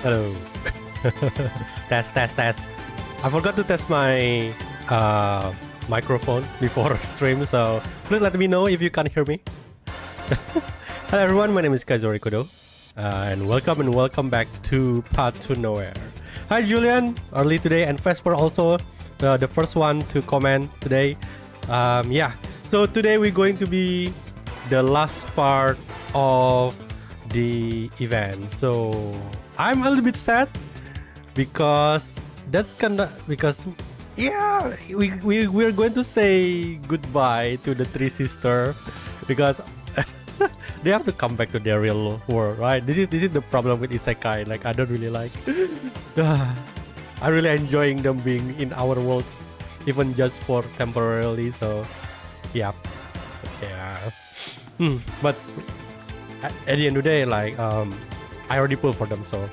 Hello. Test. I forgot to test my microphone before stream, so please let me know if you can't hear me. Hello everyone, my name is Kaizori Kodo, and welcome back to Path to Nowhere. Hi Julian, early today, and Vesper also, the first one to comment today. Yeah, so today we're going to be the last part of the event. So I'm a little bit sad because we're going to say goodbye to the three sisters because they have to come back to their real world, right? This is the problem with isekai. Like I don't really like. I'm really enjoying them being in our world, even just for temporarily. So, yeah. But at the end of the day, like I already pulled for them, so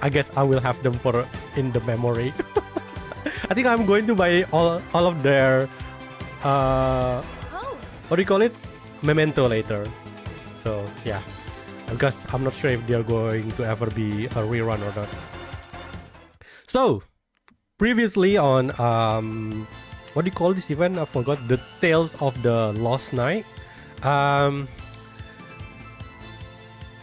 I guess I will have them for in the memory. I think I'm going to buy all of their what do you call it, memento later. So yeah, because I'm not sure if they're going to ever be a rerun or not. So previously on what do you call this event? I forgot. The Tales of the Lost Night.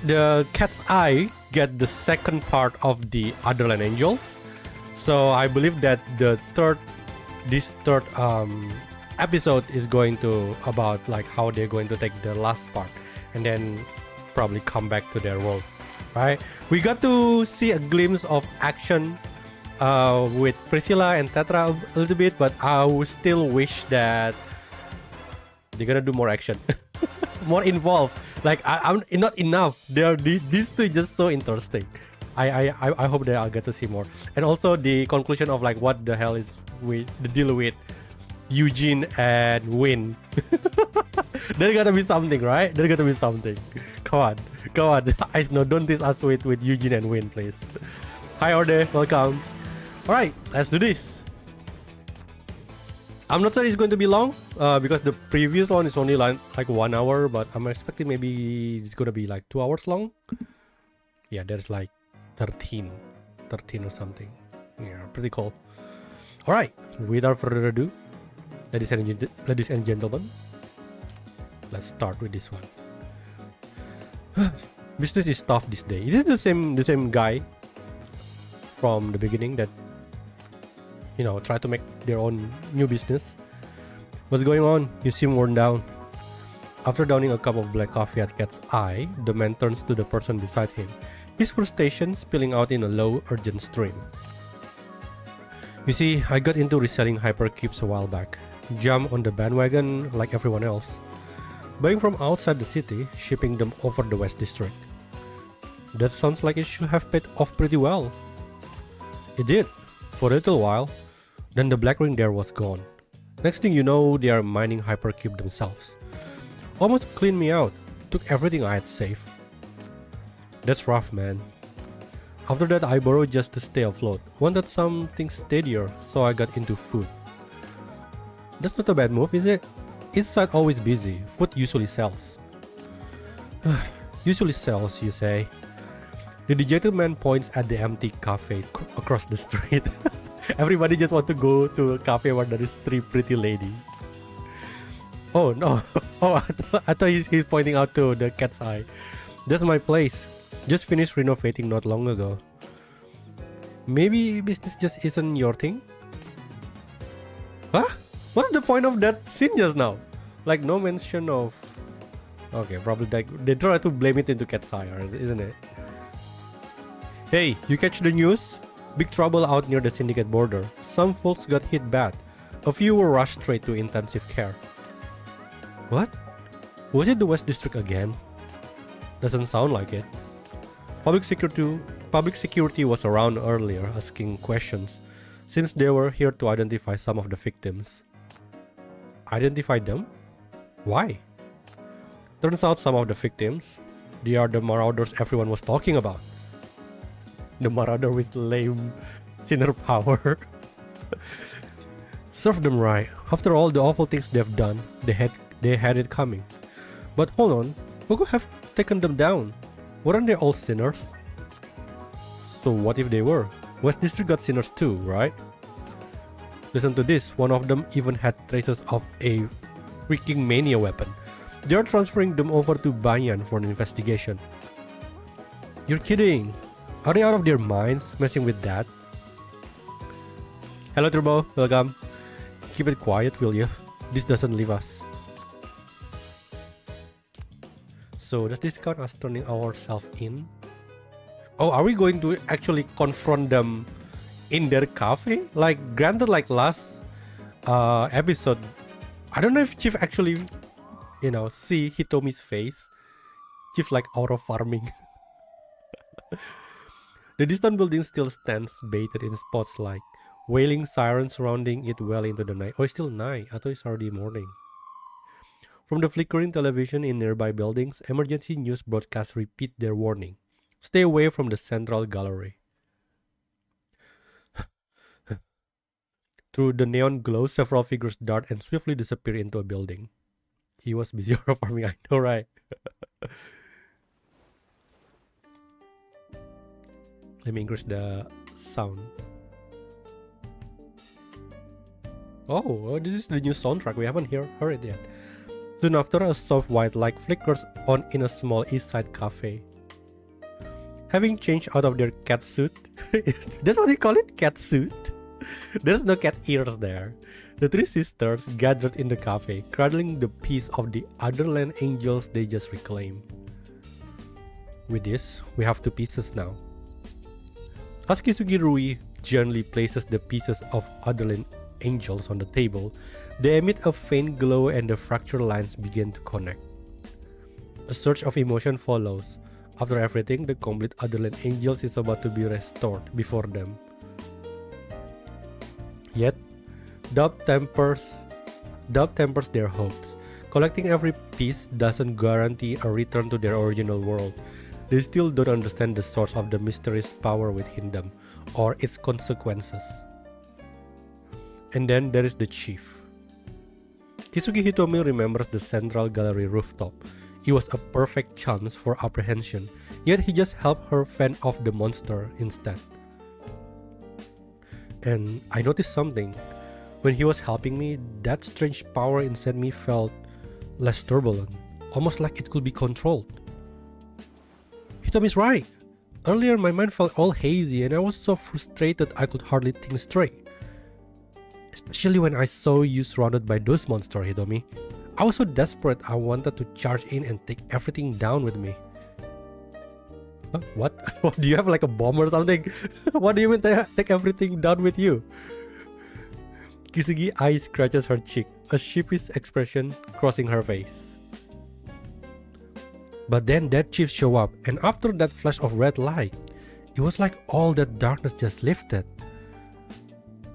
The Cat's Eye get the second part of the Otherland Angels. So I believe that this third episode is going to about like how they're going to take the last part and then probably come back to their world, right? We got to see a glimpse of action with Priscilla and Tetra a little bit, but I would still wish that they're gonna do more action. More involved. Like I'm not enough. These two just so interesting. I hope that I'll get to see more. And also the conclusion of like what the hell is with the deal with Eugene and Win. There gotta be something, right? There gotta be something. Come on. I know, don't tease us with Eugene and Win, please. Hi Orde, welcome. Alright, let's do this. I'm not sure it's going to be long because the previous one is only like 1 hour, but I'm expecting maybe it's gonna be like 2 hours long. Yeah, there's like 13 or something. Yeah, pretty cool. Alright, without further ado, ladies and gentlemen, let's start with this one. Business is tough this day. Is it the same guy from the beginning that, you know, try to make their own new business? What's going on? You seem worn down. After downing a cup of black coffee at Cat's Eye, the man turns to the person beside him, his frustration spilling out in a low, urgent stream. You see, I got into reselling hypercubes a while back. Jumped on the bandwagon like everyone else, buying from outside the city, shipping them over the West District. That sounds like it should have paid off pretty well. It did, for a little while. Then the black ring there was gone. Next thing you know, they are mining hypercube themselves. Almost cleaned me out, took everything I had saved. That's rough, man. After that I borrowed just to stay afloat, wanted something steadier, so I got into food. That's not a bad move, is it? Each side always busy, food usually sells. Usually sells, you say? The dejected man points at the empty cafe across the street. Everybody just want to go to a cafe where there is 3 pretty ladies. Oh no! Oh, I thought he's pointing out to the Cat's Eye. That's my place. Just finished renovating not long ago. Maybe business just isn't your thing? Huh? What's the point of that scene just now? Like no mention of... Okay, probably they try to blame it into Cat's Eye, isn't it? Hey, you catch the news? Big trouble out near the Syndicate border. Some folks got hit bad. A few were rushed straight to intensive care. What? Was it the West District again? Doesn't sound like it. Public security was around earlier asking questions, since they were here to identify some of the victims. Identify them? Why? Turns out some of the victims, they are the marauders everyone was talking about. The marauder with lame sinner power. Serve them right. After all the awful things they've done, they had it coming. But hold on, who could have taken them down? Weren't they all sinners? So what if they were? West District got sinners too, right? Listen to this, one of them even had traces of a freaking mania weapon. They're transferring them over to Banyan for an investigation. You're kidding! Are they out of their minds messing with that? Hello Turbo, welcome. Keep it quiet, will you? This doesn't leave us. So does this count as turning ourselves in? Oh, are we going to actually confront them in their cafe? Like, granted, like last episode, I don't know if Chief actually, see Hitomi's face. Chief like out of farming. The distant building still stands, bathed in spotlight, wailing sirens surrounding it well into the night. Oh, it's still night. I thought it's already morning. From the flickering television in nearby buildings, emergency news broadcasts repeat their warning. Stay away from the central gallery. Through the neon glow, several figures dart and swiftly disappear into a building. He was busy farming, I know, right? Let me increase the sound. Oh, this is the new soundtrack. We haven't heard it yet. Soon after, a soft white light flickers on in a small east side cafe. Having changed out of their cat suit, that's what you call it, cat suit? There's no cat ears there. The three sisters gathered in the cafe, cradling the piece of the Otherland angels they just reclaimed. With this, we have 2 pieces now. As Kisugi Rui gently places the pieces of Otherland angels on the table, they emit a faint glow and the fractured lines begin to connect. A surge of emotion follows. After everything, the complete Otherland angels is about to be restored before them. Yet, doubt tempers their hopes. Collecting every piece doesn't guarantee a return to their original world. They still don't understand the source of the mysterious power within them, or its consequences. And then there is the chief. Kisugi Hitomi remembers the central gallery rooftop. It was a perfect chance for apprehension, yet he just helped her fend off the monster instead. And I noticed something. When he was helping me, that strange power inside me felt less turbulent, almost like it could be controlled. Hitomi's right. Earlier my mind felt all hazy and I was so frustrated I could hardly think straight. Especially when I saw you surrounded by those monsters, Hitomi. I was so desperate I wanted to charge in and take everything down with me. Huh? What? Do you have like a bomb or something? What do you mean take everything down with you? Kisugi eye scratches her cheek, a sheepish expression crossing her face. But then that chief showed up, and after that flash of red light, it was like all that darkness just lifted.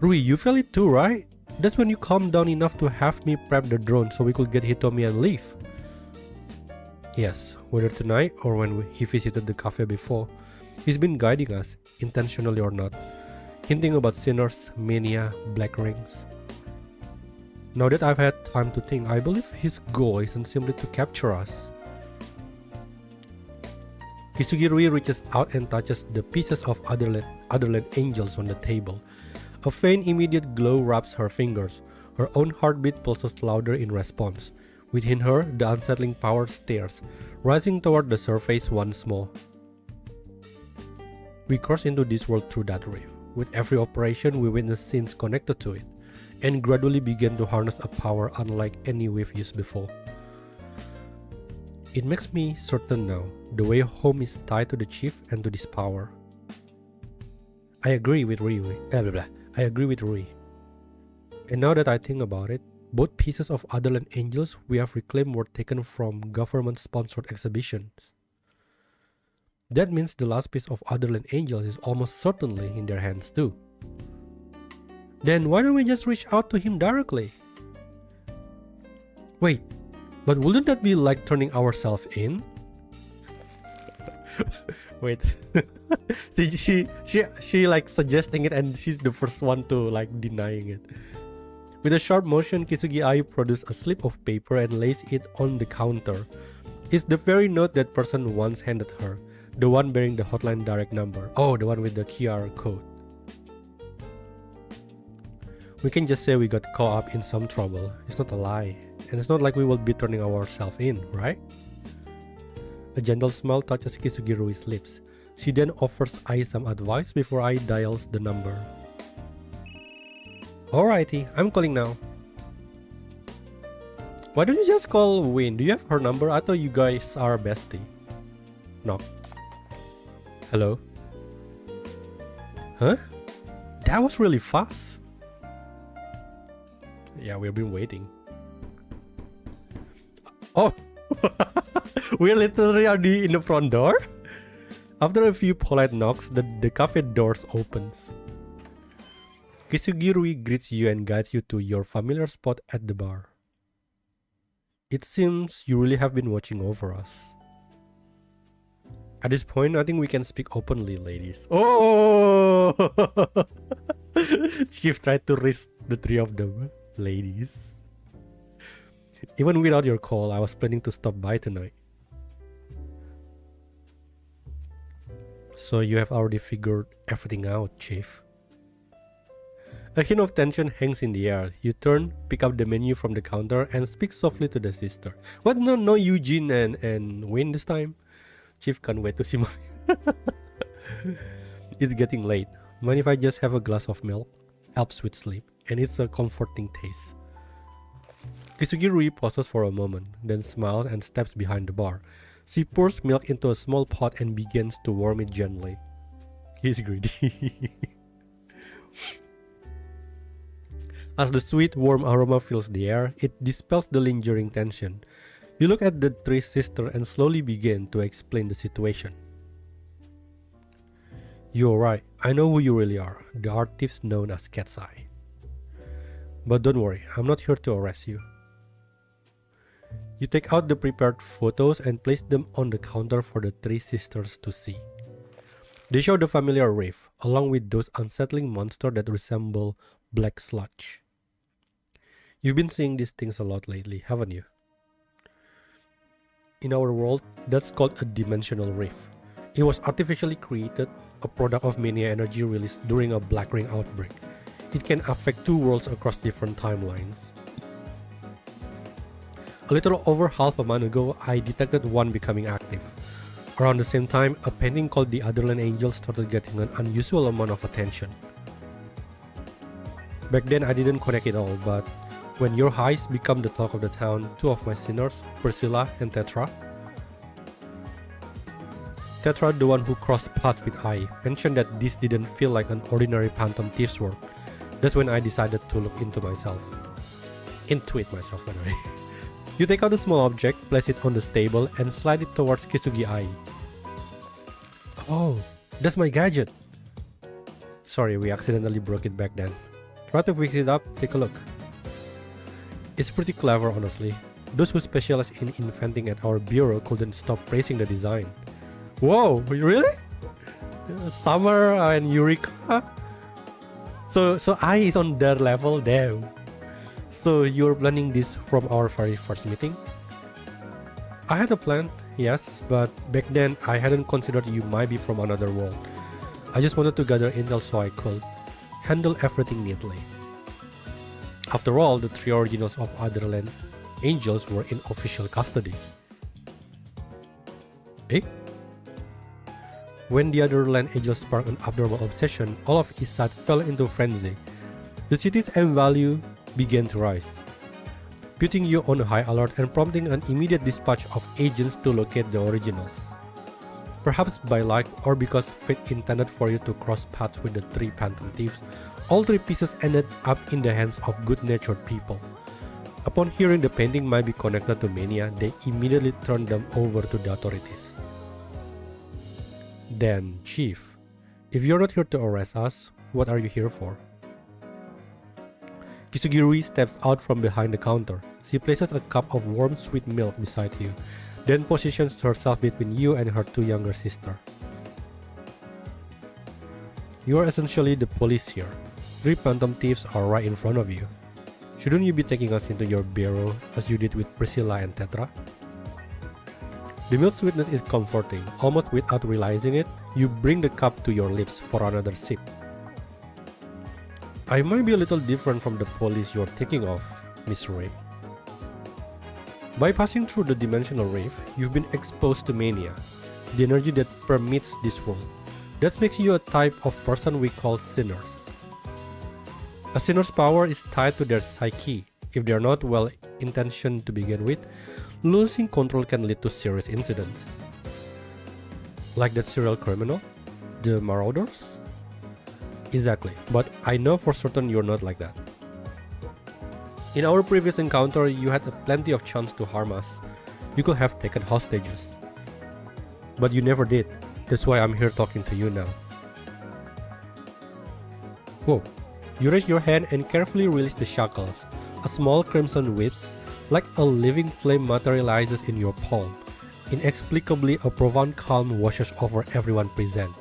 Rui, you feel it too, right? That's when you calmed down enough to have me prep the drone so we could get Hitomi and leave. Yes, whether tonight or when he visited the cafe before, he's been guiding us, intentionally or not, hinting about sinners, mania, black rings. Now that I've had time to think, I believe his goal isn't simply to capture us. Kisugi Rui reaches out and touches the pieces of Otherland angels on the table. A faint immediate glow wraps her fingers. Her own heartbeat pulses louder in response. Within her, the unsettling power stares, rising toward the surface once more. We cross into this world through that rift. With every operation, we witness scenes connected to it, and gradually begin to harness a power unlike any we've used before. It makes me certain now, the way home is tied to the chief and to this power. I agree with Rui. And now that I think about it, both pieces of Otherland angels we have reclaimed were taken from government-sponsored exhibitions. That means the last piece of Otherland angels is almost certainly in their hands too. Then why don't we just reach out to him directly? Wait, but wouldn't that be like turning ourselves in? Wait, she like suggesting it and she's the first one to like denying it. With a sharp motion, Kisugi Ai produces a slip of paper and lays it on the counter. It's the very note that person once handed her. The one bearing the hotline direct number. Oh, the one with the QR code. We can just say we got caught up in some trouble. It's not a lie. And it's not like we will be turning ourselves in, right? A gentle smile touches Kisugirui's lips. She then offers Ai some advice before Ai dials the number. Alrighty, I'm calling now. Why don't you just call Win? Do you have her number? I thought you guys are bestie. Knock. Hello? Huh? That was really fast. Yeah, we've been waiting. Oh! We literally are in the front door? After a few polite knocks, the cafe doors opens. Kisugirui greets you and guides you to your familiar spot at the bar. It seems you really have been watching over us. At this point, I think we can speak openly, ladies. Oh! Chief tried to risk the three of them, ladies. Even without your call, I was planning to stop by tonight. So you have already figured everything out, Chief. A hint of tension hangs in the air. You turn, pick up the menu from the counter, and speak softly to the sister. What? No Eugene and Wayne this time? Chief can't wait to see my... It's getting late. Mind if I just have a glass of milk? Helps with sleep, and it's a comforting taste. Kisugirui pauses for a moment, then smiles and steps behind the bar. She pours milk into a small pot and begins to warm it gently. He's greedy. As the sweet, warm aroma fills the air, it dispels the lingering tension. You look at the three sisters and slowly begin to explain the situation. You're right, I know who you really are, the art thieves known as Cat's Eye. But don't worry, I'm not here to arrest you. You take out the prepared photos and place them on the counter for the three sisters to see. They show the familiar reef, along with those unsettling monsters that resemble black sludge. You've been seeing these things a lot lately, haven't you? In our world, that's called a dimensional reef. It was artificially created, a product of mania energy released during a Black Ring outbreak. It can affect two worlds across different timelines. A little over half a month ago, I detected one becoming active. Around the same time, a painting called the Otherland Angel started getting an unusual amount of attention. Back then, I didn't connect it all, but when your highs become the talk of the town, two of my sinners, Priscilla and Tetra, the one who crossed paths with I, mentioned that this didn't feel like an ordinary phantom thief's work. That's when I decided to look into myself. Into it myself, by the way. You take out a small object, place it on the table, and slide it towards Kisugi Ai. Oh, that's my gadget. Sorry, we accidentally broke it back then. Try to fix it up, take a look. It's pretty clever, honestly. Those who specialize in inventing at our bureau couldn't stop praising the design. Whoa, really? Summer and Eureka? So Ai is on their level? Damn. So you're planning this from our very first meeting? I had a plan, yes, but back then I hadn't considered you might be from another world. I just wanted to gather intel so I could handle everything neatly. After all, the three originals of Otherland Angels were in official custody. Eh? When the Otherland Angels sparked an abnormal obsession, all of East Side fell into frenzy. The city's M value began to rise, putting you on a high alert and prompting an immediate dispatch of agents to locate the originals. Perhaps by luck or because fate intended for you to cross paths with the three phantom thieves, all three pieces ended up in the hands of good-natured people. Upon hearing the painting might be connected to mania, they immediately turned them over to the authorities. Then, Chief, if you're not here to arrest us, what are you here for? Kisugirui steps out from behind the counter. She places a cup of warm sweet milk beside you, then positions herself between you and her two younger sisters. You are essentially the police here. Three phantom thieves are right in front of you. Shouldn't you be taking us into your bureau as you did with Priscilla and Tetra? The milk sweetness is comforting. Almost without realizing it, you bring the cup to your lips for another sip. I might be a little different from the police you're thinking of, Miss Ray. By passing through the dimensional rift, you've been exposed to mania, the energy that permeates this world. That makes you a type of person we call sinners. A sinner's power is tied to their psyche. If they are not well intentioned to begin with, losing control can lead to serious incidents. Like that serial criminal? The marauders? Exactly, but I know for certain you're not like that. In our previous encounter, you had plenty of chance to harm us. You could have taken hostages. But you never did. That's why I'm here talking to you now. Whoa. You raise your hand and carefully release the shackles. A small crimson whips, like a living flame, materializes in your palm. Inexplicably, a profound calm washes over everyone present.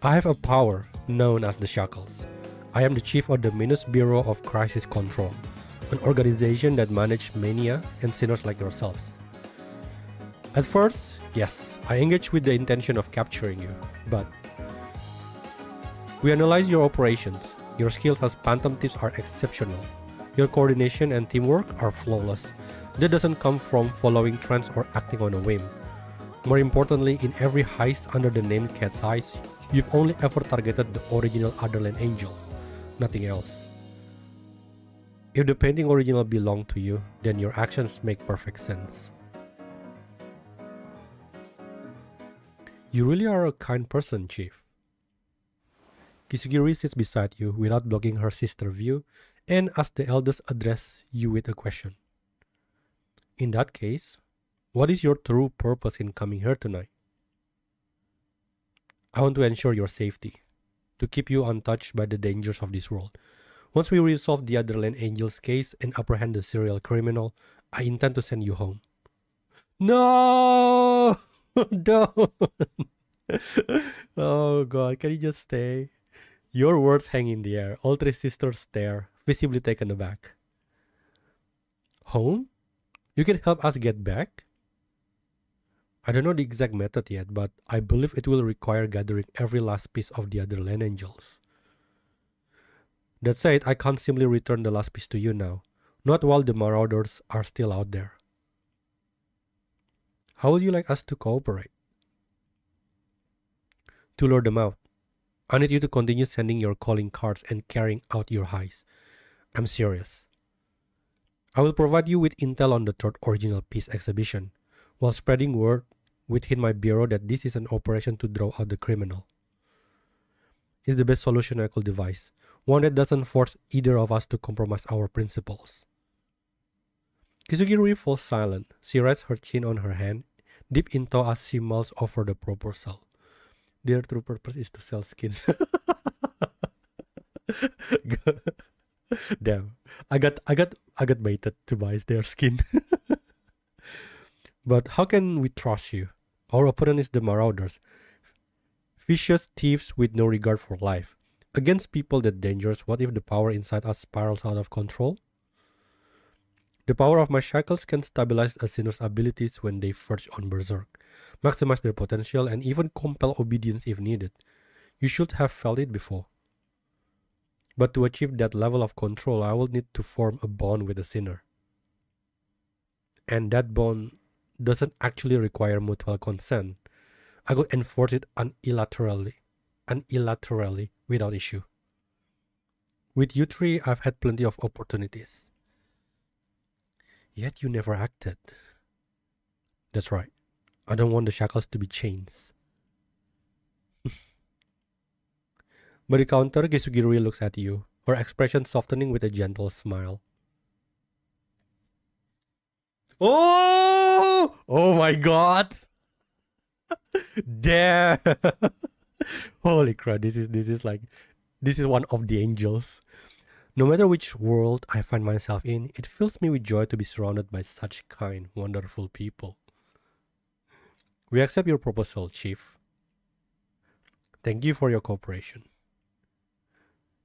I have a power known as the Shackles. I am the chief of the Minus Bureau of Crisis Control, an organization that manages mania and sinners like yourselves. At first, yes, I engaged with the intention of capturing you, but we analyze your operations. Your skills as phantom thieves are exceptional. Your coordination and teamwork are flawless. That doesn't come from following trends or acting on a whim. More importantly, in every heist under the name Cat's Eyes, you've only ever targeted the original Otherland Angels, nothing else. If the painting original belonged to you, then your actions make perfect sense. You really are a kind person, Chief. Kisugiri sits beside you without blocking her sister's view and asks the eldest address you with a question. In that case, what is your true purpose in coming here tonight? I want to ensure your safety, to keep you untouched by the dangers of this world. Once we resolve the Otherland Angels case and apprehend the serial criminal, I intend to send you home. No! Don't! Oh god, can you just stay? Your words hang in the air. All three sisters stare, visibly taken aback. Home? You can help us get back? I don't know the exact method yet, but I believe it will require gathering every last piece of the Otherland Angels. That said, I can't simply return the last piece to you now, not while the marauders are still out there. How would you like us to cooperate? To lure them out, I need you to continue sending your calling cards and carrying out your heists. I'm serious. I will provide you with intel on the third original piece exhibition, while spreading word within my bureau that this is an operation to draw out the criminal. It's the best solution I could devise, one that doesn't force either of us to compromise our principles. Kisugiri falls silent. She rests her chin on her hand, deep in thought as she mulls over the proposal. Their true purpose is to sell skins. Damn, I got baited to buy their skin. But how can we trust you? Our opponent is the marauders, vicious thieves with no regard for life. Against people that dangerous, what if the power inside us spirals out of control? The power of my shackles can stabilize a sinner's abilities when they verge on berserk, maximize their potential, and even compel obedience if needed. You should have felt it before. But to achieve that level of control, I will need to form a bond with a sinner. And that bond doesn't actually require mutual consent. I could enforce it unilaterally without issue. With you three, I've had plenty of opportunities. Yet you never acted. That's right. I don't want the shackles to be chains. By the counter, Kisugiri looks at you, her expression softening with a gentle smile. Oh! Oh my god! Damn! Holy crap, this is one of the angels. No matter which world I find myself in, it fills me with joy to be surrounded by such kind, wonderful people. We accept your proposal, Chief. Thank you for your cooperation.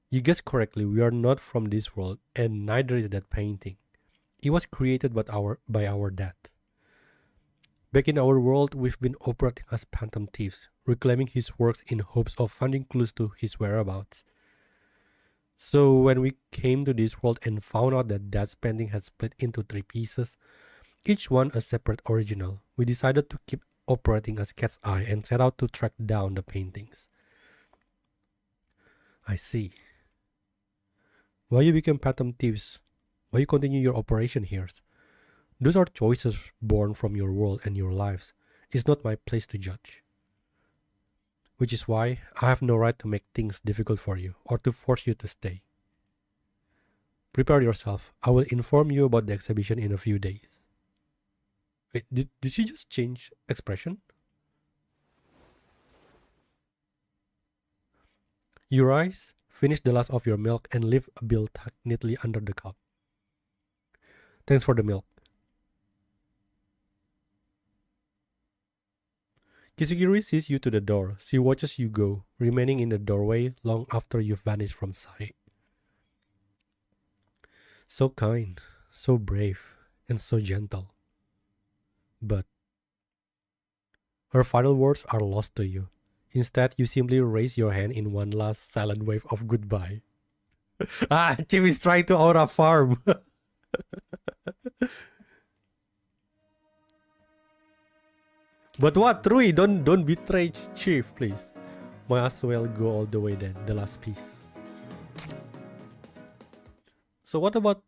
You guessed correctly, we are not from this world, and neither is that painting. It was created by our dad. Back in our world, we've been operating as phantom thieves, reclaiming his works in hopes of finding clues to his whereabouts. So when we came to this world and found out that Dad's painting had split into 3 pieces, each one a separate original, we decided to keep operating as Cat's Eye and set out to track down the paintings. I see. Why you became phantom thieves? Why you continue your operation here? Those are choices born from your world and your lives. It's not my place to judge. Which is why I have no right to make things difficult for you or to force you to stay. Prepare yourself. I will inform you about the exhibition in a few days. Wait, did she just change expression? You rise, finish the last of your milk, and leave a bill tucked neatly under the cup. Thanks for the milk. Kisugiri sees you to the door. She watches you go, remaining in the doorway long after you've vanished from sight. So kind, so brave, and so gentle. But her final words are lost to you. Instead, you simply raise your hand in one last silent wave of goodbye. Chief is trying to aura farm. But what, Rui? Don't betray Chief, please. Might as well go all the way then. The last piece. So what about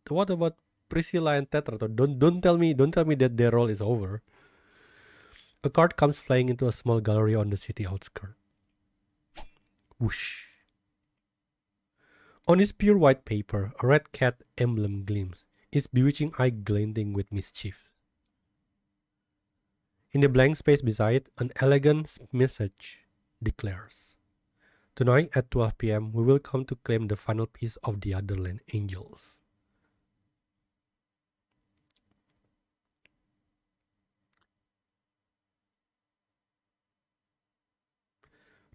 Priscilla and Tetrato? Don't tell me that their role is over. A cart comes flying into a small gallery on the city outskirts. Whoosh. On its pure white paper, a red cat emblem gleams, its bewitching eye glinting with mischief. In the blank space beside, an elegant message declares, "Tonight at 12 p.m. we will come to claim the final piece of the Otherland Angels."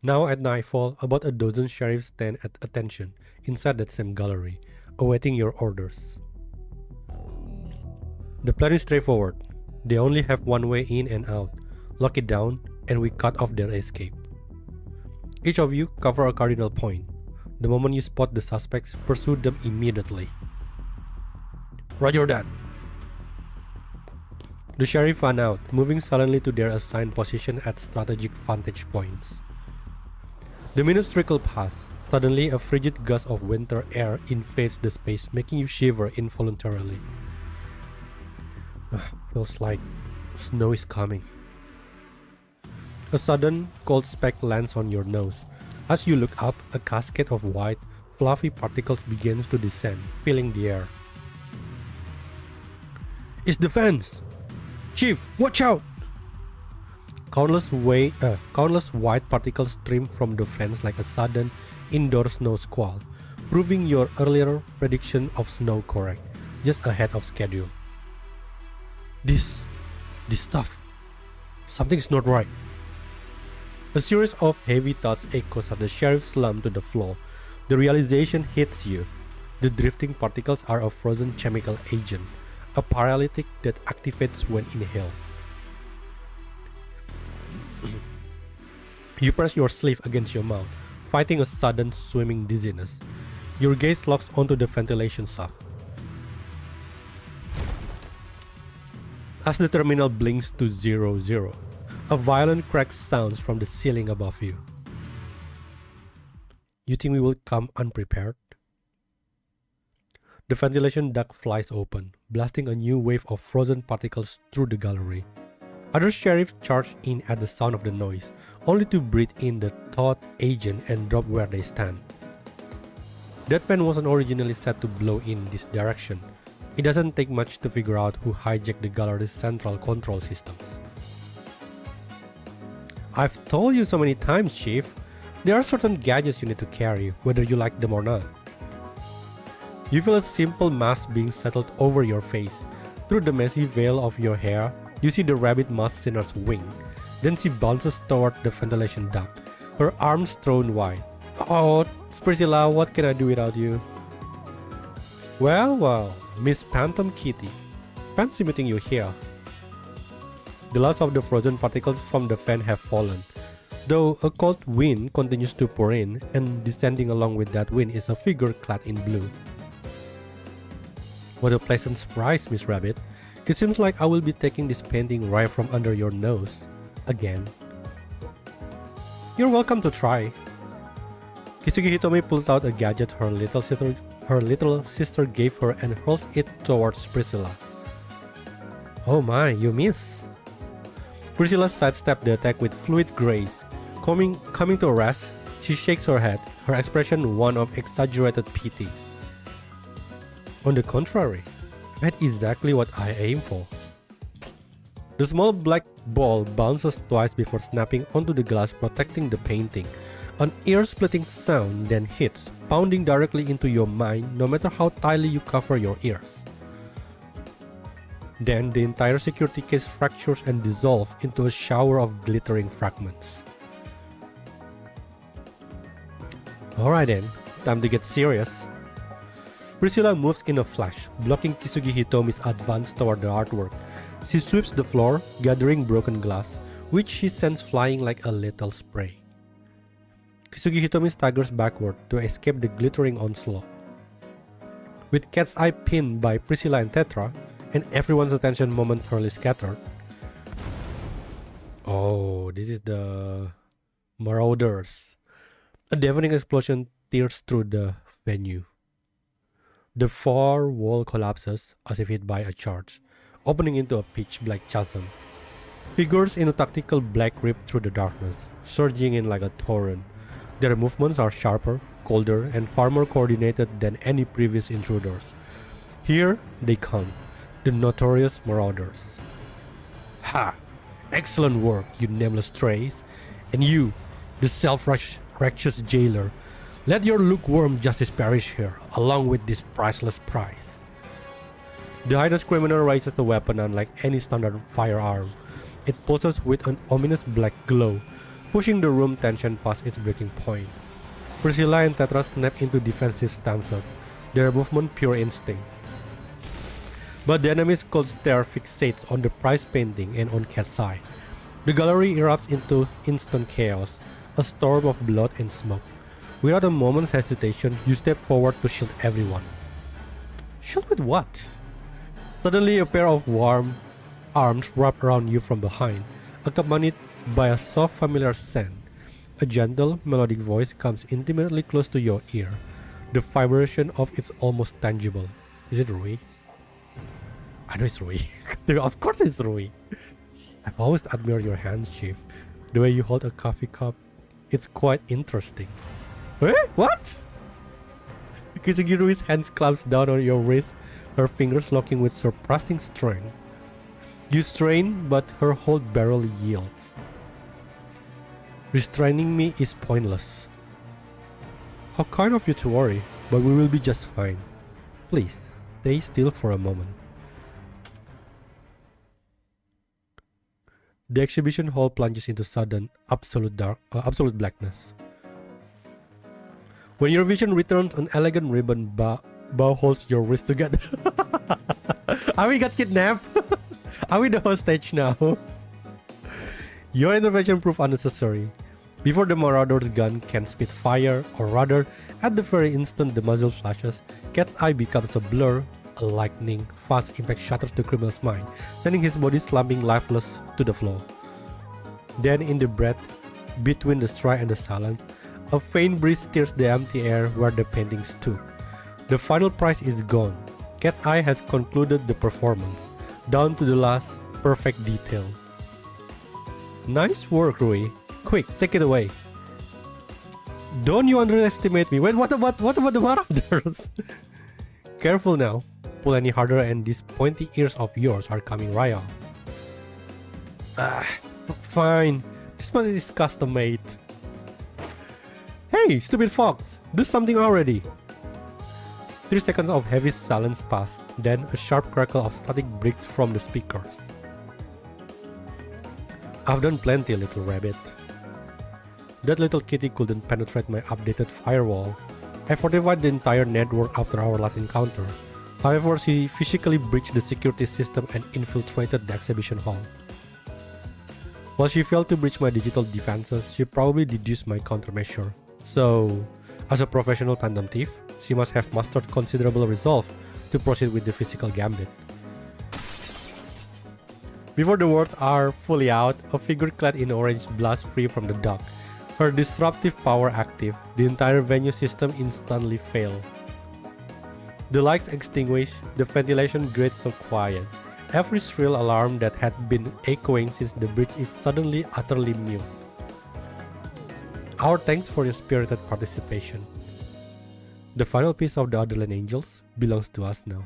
Now at nightfall, about a dozen sheriffs stand at attention inside that same gallery, awaiting your orders. The plan is straightforward. They only have one way in and out. Lock it down, and we cut off their escape. Each of you cover a cardinal point. The moment you spot the suspects, pursue them immediately. Roger that. The sheriff ran out, moving silently to their assigned position at strategic vantage points. The minutes trickle past. Suddenly, a frigid gust of winter air invades the space, making you shiver involuntarily. Feels like snow is coming. A sudden cold speck lands on your nose. As you look up, a cascade of white, fluffy particles begins to descend, filling the air. It's the fence! Chief, watch out! Countless white particles stream from the fence like a sudden indoor snow squall, proving your earlier prediction of snow correct, just ahead of schedule. This stuff. Something's not right. A series of heavy thuds echoes as the sheriff slumps to the floor. The realization hits you. The drifting particles are a frozen chemical agent, a paralytic that activates when inhaled. You press your sleeve against your mouth, fighting a sudden swimming dizziness. Your gaze locks onto the ventilation shaft. As the terminal blinks to 00, a violent crack sounds from the ceiling above you. You think we will come unprepared? The ventilation duct flies open, blasting a new wave of frozen particles through the gallery. Other sheriffs charge in at the sound of the noise, only to breathe in the thawed agent and drop where they stand. That fan wasn't originally set to blow in this direction. It doesn't take much to figure out who hijacked the gallery's central control systems. I've told you so many times, Chief. There are certain gadgets you need to carry, whether you like them or not. You feel a simple mask being settled over your face. Through the messy veil of your hair, you see the rabbit mask sinner's wing. Then she bounces toward the ventilation duct, her arms thrown wide. Oh, Priscilla, what can I do without you? Well, Miss Phantom Kitty. Fancy meeting you here. The last of the frozen particles from the fan have fallen, though a cold wind continues to pour in, and descending along with that wind is a figure clad in blue. What a pleasant surprise, Miss Rabbit. It seems like I will be taking this painting right from under your nose. Again. You're welcome to try. Kisugi Hitomi pulls out a gadget her little sister gave her and hurls it towards Priscilla. Oh my, you miss. Priscilla sidestepped the attack with fluid grace. Coming to a rest, she shakes her head, her expression one of exaggerated pity. On the contrary, that's exactly what I aim for. The small black ball bounces twice before snapping onto the glass, protecting the painting. An ear-splitting sound then hits, pounding directly into your mind no matter how tightly you cover your ears. Then the entire security case fractures and dissolves into a shower of glittering fragments. Alright then, time to get serious. Priscilla moves in a flash, blocking Kisugi Hitomi's advance toward the artwork. She sweeps the floor, gathering broken glass, which she sends flying like a little spray. Kisugi Hitomi staggers backward to escape the glittering onslaught. With Cat's Eye pinned by Priscilla and Tetra, and everyone's attention momentarily scattered. Oh, this is the Marauders. A deafening explosion tears through the venue. The far wall collapses as if hit by a charge, opening into a pitch-black chasm. Figures in a tactical black rip through the darkness, surging in like a torrent. Their movements are sharper, colder, and far more coordinated than any previous intruders. Here they come, the notorious Marauders. Ha! Excellent work, you nameless strays. And you, the self-righteous jailer, let your lukewarm justice perish here, along with this priceless prize. The heinous criminal raises the weapon unlike any standard firearm. It pulses with an ominous black glow, pushing the room tension past its breaking point. Priscilla and Tetra snap into defensive stances, their movement pure instinct. But the enemy's cold stare fixates on the prize painting and on Cat's Eye. The gallery erupts into instant chaos, a storm of blood and smoke. Without a moment's hesitation, you step forward to shield everyone. Shield with what? Suddenly, a pair of warm arms wrap around you from behind, accompanied by a soft, familiar scent. A gentle, melodic voice comes intimately close to your ear. The vibration of it's almost tangible. Is it Rui? I know it's Rui. Of course it's Rui. I've always admired your hands, Chief. The way you hold a coffee cup, it's quite interesting. Eh? What? Kisugi Rui's hands clamps down on your wrist, her fingers locking with surprising strength. You strain, but her hold barely yields. Restraining me is pointless. How kind of you to worry, but we will be just fine. Please, stay still for a moment. The exhibition hall plunges into sudden, absolute blackness. When your vision returns, an elegant ribbon bow holds your wrist together. Are we got kidnapped? Are we the hostage now? Your intervention proved unnecessary. Before the Marauder's gun can spit fire, or rather, at the very instant the muzzle flashes, Cat's Eye becomes a blur. A lightning fast impact shatters the criminal's mind, sending his body slumping lifeless to the floor. Then, in the breath between the strike and the silence, a faint breeze stirs the empty air where the painting stood. The final prize is gone. Cat's Eye has concluded the performance, down to the last perfect detail. Nice work, Rui. Quick, take it away. Don't you underestimate me. Wait, what about the Marauders? Careful now. Pull any harder and these pointy ears of yours are coming right off. Fine. This one is custom made. Hey, stupid fox! Do something already! 3 seconds of heavy silence pass, then a sharp crackle of static breaks from the speakers. I've done plenty, little rabbit. That little kitty couldn't penetrate my updated firewall. I fortified the entire network after our last encounter. However, she physically breached the security system and infiltrated the exhibition hall. While she failed to breach my digital defenses, she probably deduced my countermeasure. So, as a professional phantom thief, she must have mastered considerable resolve to proceed with the physical gambit. Before the words are fully out, a figure clad in orange blasts free from the dock. Her disruptive power active, the entire venue system instantly failed. The lights extinguish, the ventilation grates so quiet. Every shrill alarm that had been echoing since the bridge is suddenly utterly mute. Our thanks for your spirited participation. The final piece of the Otherland Angels belongs to us now.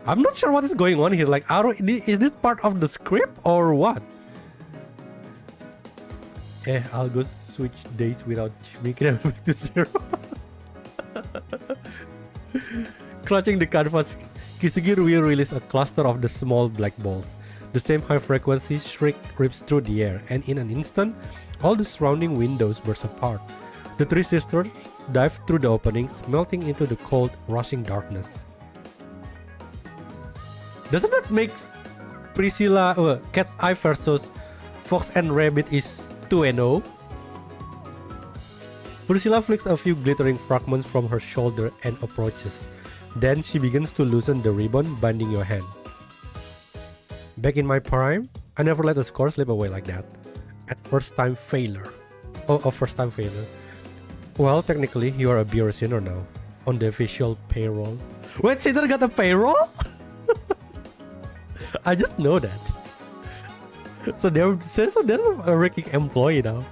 I'm not sure what is going on here. Like, is this part of the script or what? I'll go switch dates without making it back to 0. Clutching the canvas, Kisugi will release a cluster of the small black balls. The same high-frequency shriek rips through the air, and in an instant, all the surrounding windows burst apart. The three sisters dive through the openings, melting into the cold, rushing darkness. Doesn't that make Cat's Eye versus Fox and Rabbit is 2-0? Priscilla flicks a few glittering fragments from her shoulder and approaches. Then she begins to loosen the ribbon binding your hand. Back in my prime, I never let a score slip away like that. At first time failure. Oh, a first time failure. Well, technically, you are a bureau sinner now. On the official payroll. Wait, Sinner got a payroll? I just know that. So there's a ranking employee now.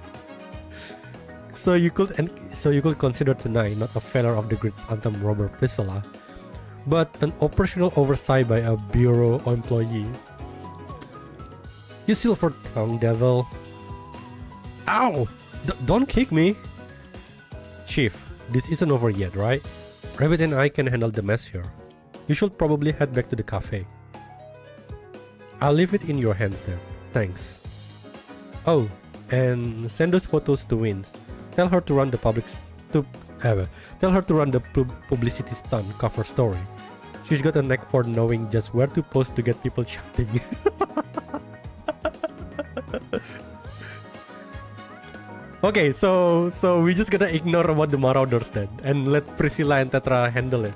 So you could consider tonight not a failure of the great phantom robber Priscilla, but an operational oversight by a bureau employee. You silver-tongued devil. Ow! Don't kick me! Chief, this isn't over yet, right? Rabbit and I can handle the mess here. You should probably head back to the cafe. I'll leave it in your hands then. Thanks. Oh, and send those photos to Wins. Tell her to run the publicity stunt cover story. She's got a knack for knowing just where to post to get people chatting. Okay, so we just gotta ignore about the Marauders then, and let Priscilla and Tetra handle it.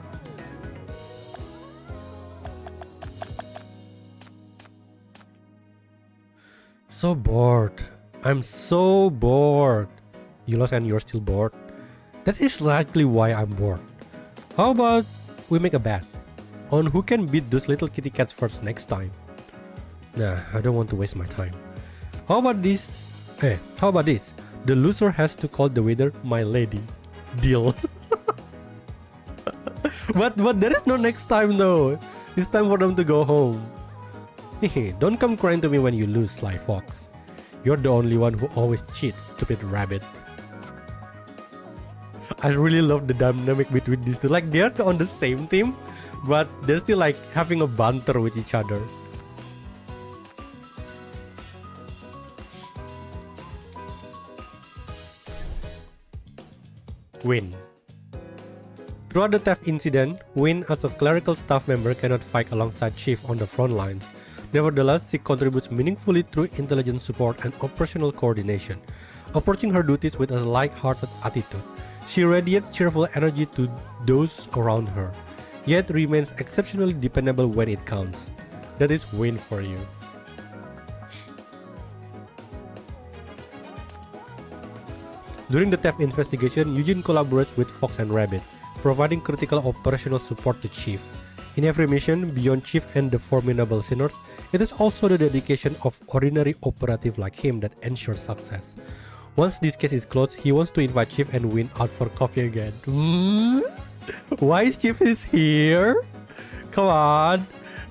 So bored. I'm so bored. You lost and you're still bored? That is likely why I'm bored. How about we make a bet on who can beat those little kitty cats first next time? Nah, I don't want to waste my time. How about this? How about this? The loser has to call the waiter my lady. Deal. But there is no next time though. It's time for them to go home. Don't come crying to me when you lose, Sly Fox. You're the only one who always cheats, stupid rabbit. I really love the dynamic between these two. Like, they're on the same team, but they're still like having a banter with each other. Win. Throughout the theft incident, Win as a clerical staff member cannot fight alongside Chief on the front lines. Nevertheless, she contributes meaningfully through intelligence support and operational coordination, approaching her duties with a light-hearted attitude. She radiates cheerful energy to those around her, yet remains exceptionally dependable when it counts. That is Win for you. During the theft investigation, Eugene collaborates with Fox and Rabbit, providing critical operational support to Chief. In every mission, beyond Chief and the formidable sinners, it is also the dedication of ordinary operative like him that ensures success. Once this case is closed, he wants to invite Chief and Win out for coffee again. Why is Chief is here? Come on,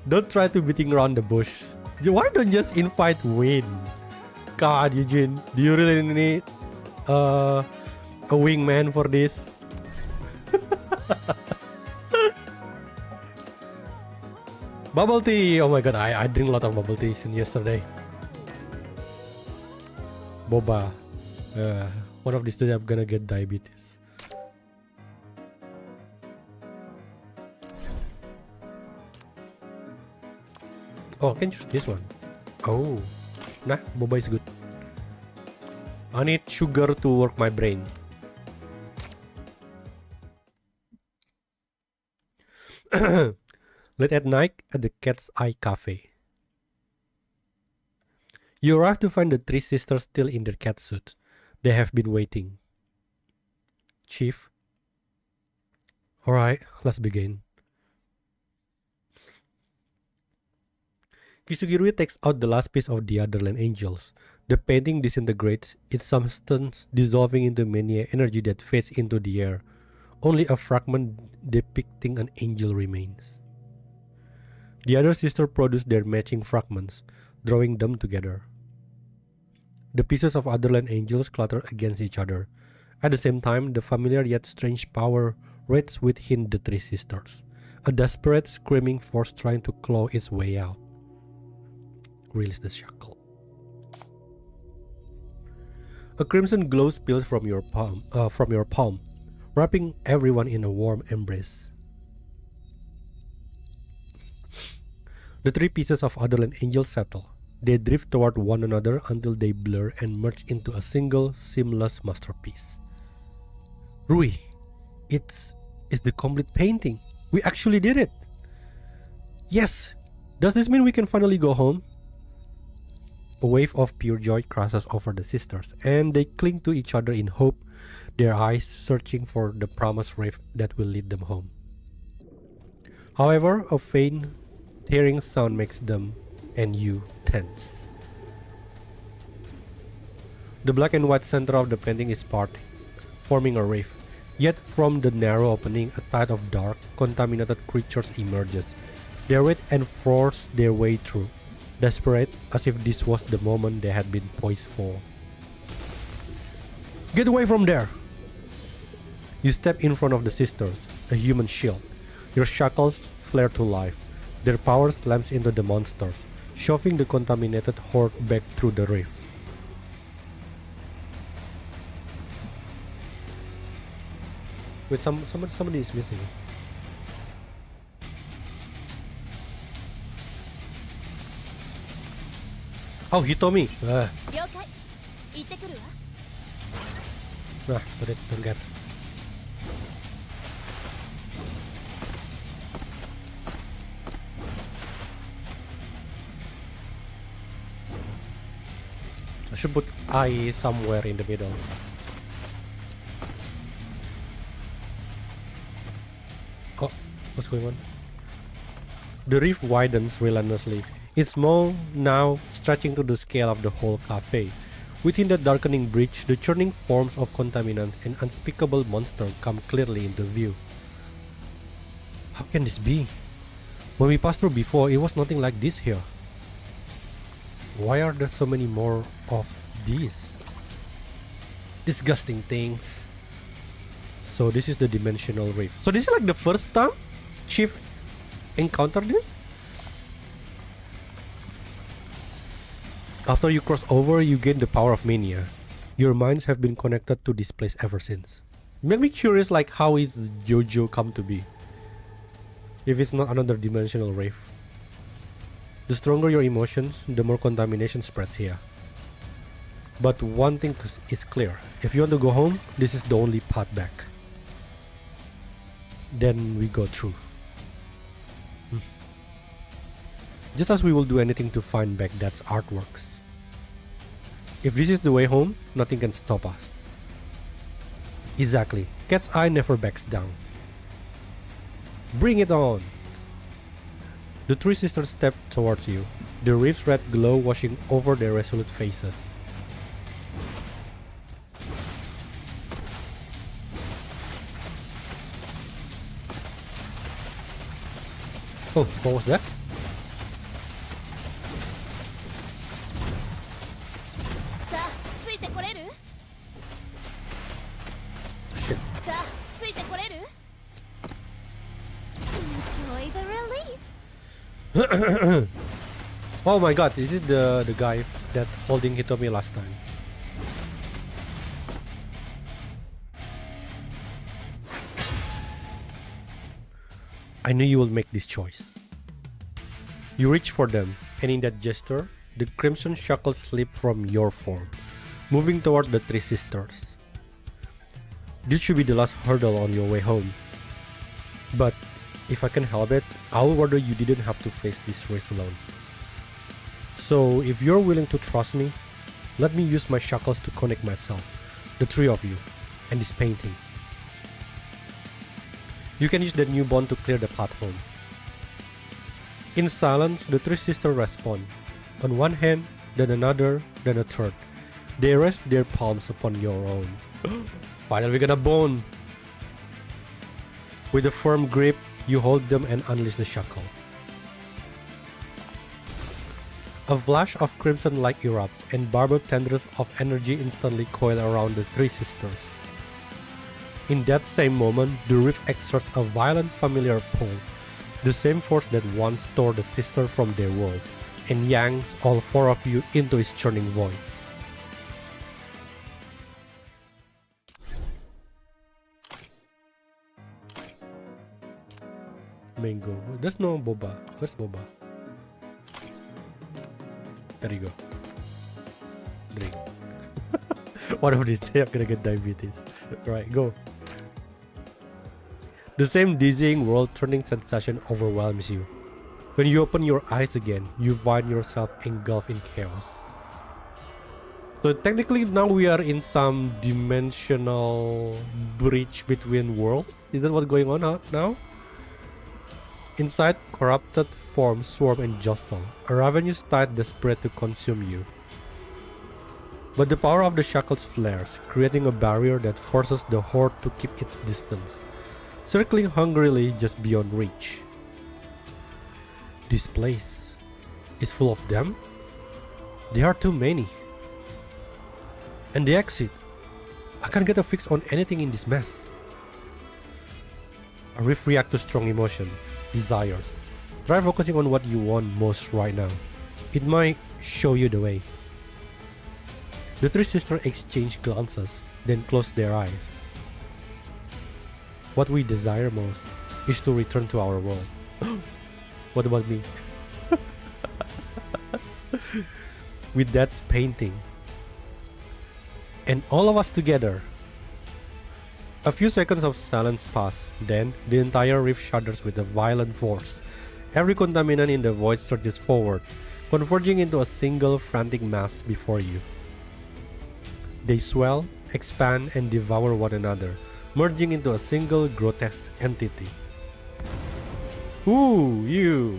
don't try to beating around the bush. Why don't you just invite Win? God, Eugene, do you really need a wingman for this? Bubble tea! Oh my god, I drink a lot of bubble tea since yesterday. Boba. One of these days I'm gonna get diabetes. Oh, I can choose this one. Oh. Nah, boba is good. I need sugar to work my brain. Late at night at the Cat's Eye Cafe. You arrive to find the three sisters still in their cat suits. They have been waiting. Chief. Alright, let's begin. Kisugirui takes out the last piece of the Otherland Angels. The painting disintegrates, its substance dissolving into mania energy that fades into the air. Only a fragment depicting an angel remains. The other sisters produce their matching fragments, drawing them together. The pieces of Otherland Angels clatter against each other. At the same time, the familiar yet strange power rages within the three sisters, a desperate, screaming force trying to claw its way out. Release the shackle. A crimson glow spills from your palm, wrapping everyone in a warm embrace. The three pieces of Otherland Angels settle. They drift toward one another until they blur and merge into a single, seamless masterpiece. Rui, it's the complete painting. We actually did it. Yes. Does this mean we can finally go home? A wave of pure joy crosses over the sisters, and they cling to each other in hope, their eyes searching for the promised wave that will lead them home. However, a faint, tearing sound makes them and you tense. The black and white center of the painting is parting, forming a rift. Yet from the narrow opening, a tide of dark, contaminated creatures emerges. They wait and force their way through, desperate as if this was the moment they had been poised for. Get away from there! You step in front of the sisters, a human shield. Your shackles flare to life. Their power slams into the monsters, shoving the contaminated horde back through the rift. Wait, somebody is missing. Oh, Hitomi! Don't get. I should put I somewhere in the middle. Oh, what's going on? The rift widens relentlessly. It's small now, stretching to the scale of the whole cafe. Within the darkening breach, the churning forms of contaminant and unspeakable monster come clearly into view. How can this be? When we passed through before, it was nothing like this here. Why are there so many more of these? Disgusting things. So this is the dimensional rift. So this is like the first time Chief encountered this? After you cross over, you gain the power of mania. Your minds have been connected to this place ever since. Make me curious, like, how is JoJo come to be? If it's not another dimensional rift. The stronger your emotions, the more contamination spreads here. But one thing is clear. If you want to go home, this is the only path back. Then we go through. Just as we will do anything to find back that artworks. If this is the way home, nothing can stop us. Exactly. Cat's Eye never backs down. Bring it on! The three sisters step towards you, the rift's red glow washing over their resolute faces. Oh, what was that? Shit. Enjoy the release. Oh my god, is it the guy that holding Hitomi last time? I knew you will make this choice. You reach for them, and in that gesture, the crimson shackles slip from your form, moving toward the three sisters. This should be the last hurdle on your way home. But if I can help it, I'll rather you didn't have to face this race alone. So if you're willing to trust me, let me use my shackles to connect myself, the three of you, and this painting. You can use that new bond to clear the path home. In silence, the three sisters respond. On one hand, then another, then a third. They rest their palms upon your own. Finally, we got a bone! With a firm grip, you hold them and unleash the shackle. A flash of crimson light erupts, and barbed tendrils of energy instantly coil around the three sisters. In that same moment, the rift exerts a violent familiar pull, the same force that once tore the sisters from their world, and yanks all four of you into its churning void. Mango. There's no boba. Where's boba? There you go. Drink. One of these days I'm gonna get diabetes. Right, go. The same dizzying, world-turning sensation overwhelms you. When you open your eyes again, you find yourself engulfed in chaos. So technically now we are in some dimensional breach between worlds. Is that what's going on now? Inside, corrupted forms swarm and jostle, a ravenous tide desperate to consume you. But the power of the shackles flares, creating a barrier that forces the horde to keep its distance, circling hungrily just beyond reach. This place is full of them? There are too many. And the exit. I can't get a fix on anything in this mess. A rift reacts to strong emotion, desires. Try focusing on what you want most right now. It might show you the way. The three sisters exchange glances, then close their eyes. What we desire most is to return to our world. What about me? With that painting. And all of us together. A few seconds of silence pass, then the entire rift shudders with a violent force. Every contaminant in the void surges forward, converging into a single frantic mass before you. They swell, expand, and devour one another, merging into a single grotesque entity. Ooh, you!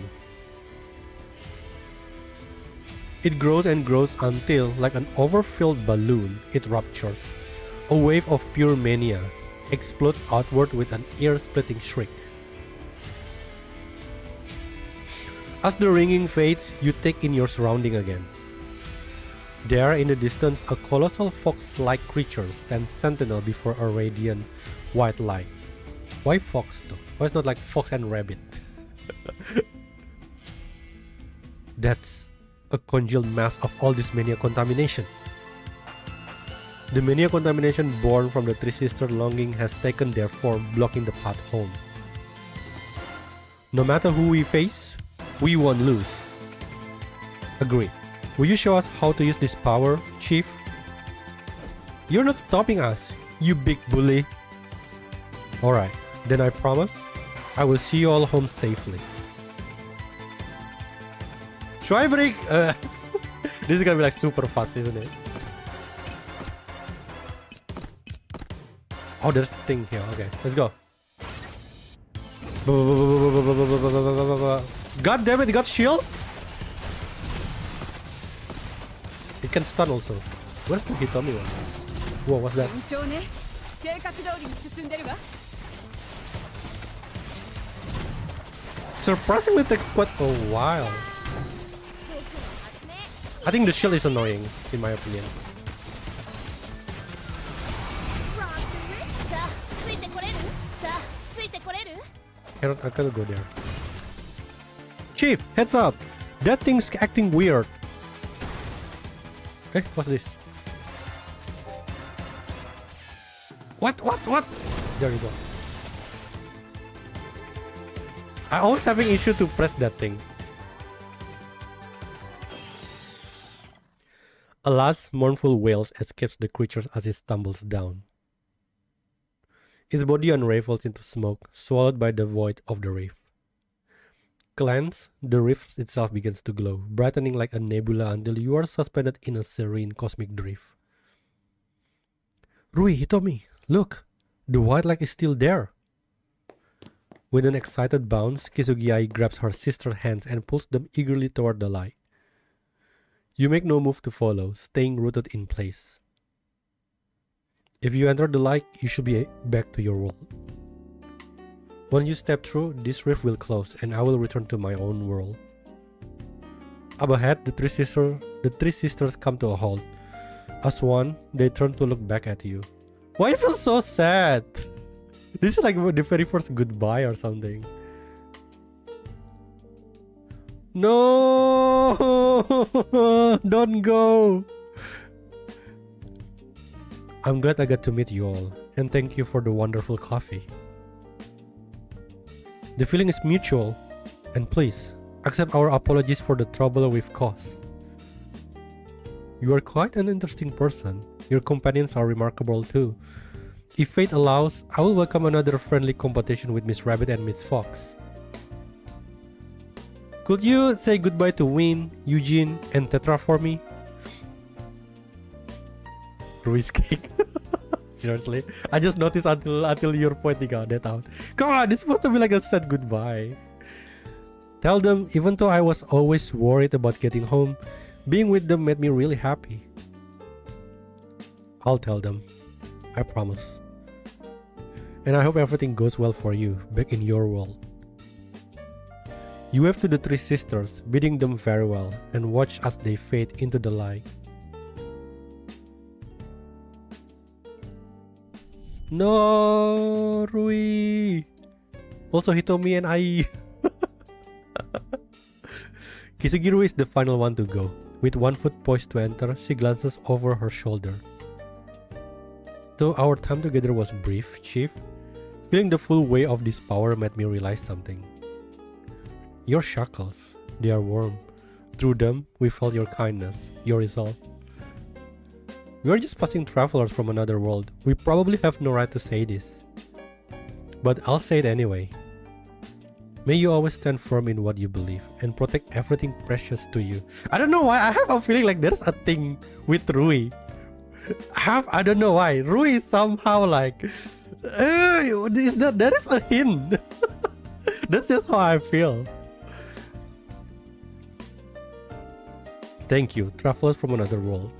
It grows and grows until, like an overfilled balloon, it ruptures. A wave of pure mania explodes outward with an ear-splitting shriek. As the ringing fades, you take in your surrounding again. There, in the distance, a colossal fox-like creature stands sentinel before a radiant white light. Why fox though? Why it's not like fox and rabbit? That's a congealed mass of all this mania contamination. The mania contamination born from the three sisters' longing has taken their form, blocking the path home. No matter who we face, we won't lose. Agreed. Will you show us how to use this power, Chief? You're not stopping us, you big bully. Alright, then I promise, I will see you all home safely. Try break! This is gonna be like super fast, isn't it? Oh, there's a thing here. Okay, let's go. God damn it, it got shield? It can stun also. Where's the Hitomi one? Whoa, what's that? Surprisingly takes quite a while. I think the shield is annoying, in my opinion. I cannot go there. Chief, heads up! That thing's acting weird. Okay, what's this? What? There you go. I always having issue to press that thing. A last mournful wail escapes the creature as it stumbles down. Its body unravels into smoke, swallowed by the void of the rift. Glanced, the rift itself begins to glow, brightening like a nebula until you are suspended in a serene cosmic drift. Rui, Hitomi, look! The white light is still there! With an excited bounce, Kisugiai grabs her sister's hands and pulls them eagerly toward the light. You make no move to follow, staying rooted in place. If you enter the light, you should be back to your world. When you step through, this rift will close and I will return to my own world. Up ahead, the three sisters come to a halt. As one, they turn to look back at you. Why you feel so sad? This is like the very first goodbye or something. No! Don't go! I'm glad I got to meet you all, and thank you for the wonderful coffee. The feeling is mutual, and please, accept our apologies for the trouble we've caused. You are quite an interesting person. Your companions are remarkable too. If fate allows, I will welcome another friendly competition with Miss Rabbit and Miss Fox. Could you say goodbye to Win, Eugene, and Tetra for me? Rui's cake. Seriously, I just noticed until you're pointing that out. Come on, it's supposed to be like a sad goodbye. Tell them, even though I was always worried about getting home, being with them made me really happy. I'll tell them. I promise. And I hope everything goes well for you back in your world. You wave to the three sisters, bidding them farewell, and watch as they fade into the light. No, Rui. Also Hitomi and Ai. Kisugiru is the final one to go. With one foot poised to enter, she glances over her shoulder. Though our time together was brief, Chief, feeling the full weight of this power made me realize something. Your shackles, they are warm. Through them, we felt your kindness, your resolve. We are just passing travelers from another world. We probably have no right to say this. But I'll say it anyway. May you always stand firm in what you believe and protect everything precious to you. I don't know why, I have a feeling like there's a thing with Rui. I don't know why. Rui is somehow like... there is a hint. That's just how I feel. Thank you, travelers from another world.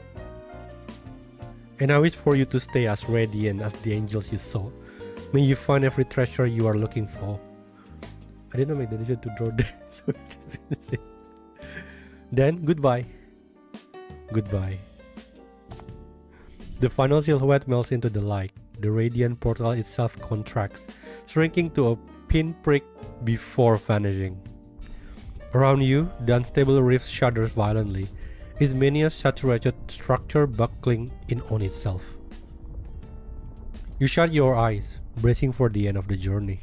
And I wish for you to stay as radiant as the angels you saw. May you find every treasure you are looking for. I didn't make the decision to draw there, so I'm just gonna say. Then, goodbye. Goodbye. The final silhouette melts into the light. The radiant portal itself contracts, shrinking to a pinprick before vanishing. Around you, the unstable rift shudders violently, its many a saturated structure buckling in on itself. You shut your eyes, bracing for the end of the journey.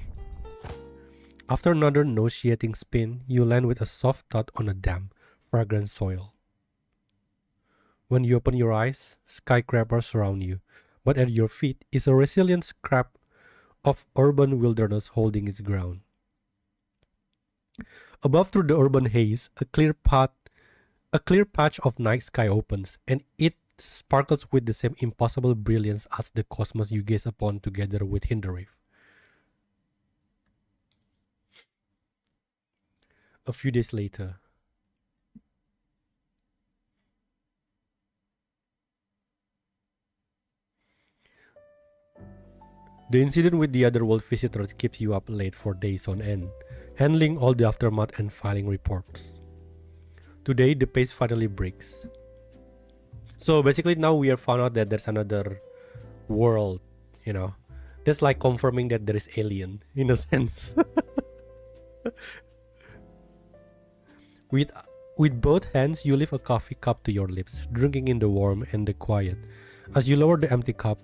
After another nauseating spin, you land with a soft thud on a damp, fragrant soil. When you open your eyes, skyscrapers surround you, but at your feet is a resilient scrap of urban wilderness holding its ground. Above through the urban haze, a clear patch of night sky opens, and it sparkles with the same impossible brilliance as the cosmos you gaze upon together with Hinderif. A few days later. The incident with the other world visitors keeps you up late for days on end, handling all the aftermath and filing reports. Today, the pace finally breaks. So basically now we have found out that there's another world, you know. That's like confirming that there is alien, in a sense. With both hands, you lift a coffee cup to your lips, drinking in the warmth and the quiet. As you lower the empty cup,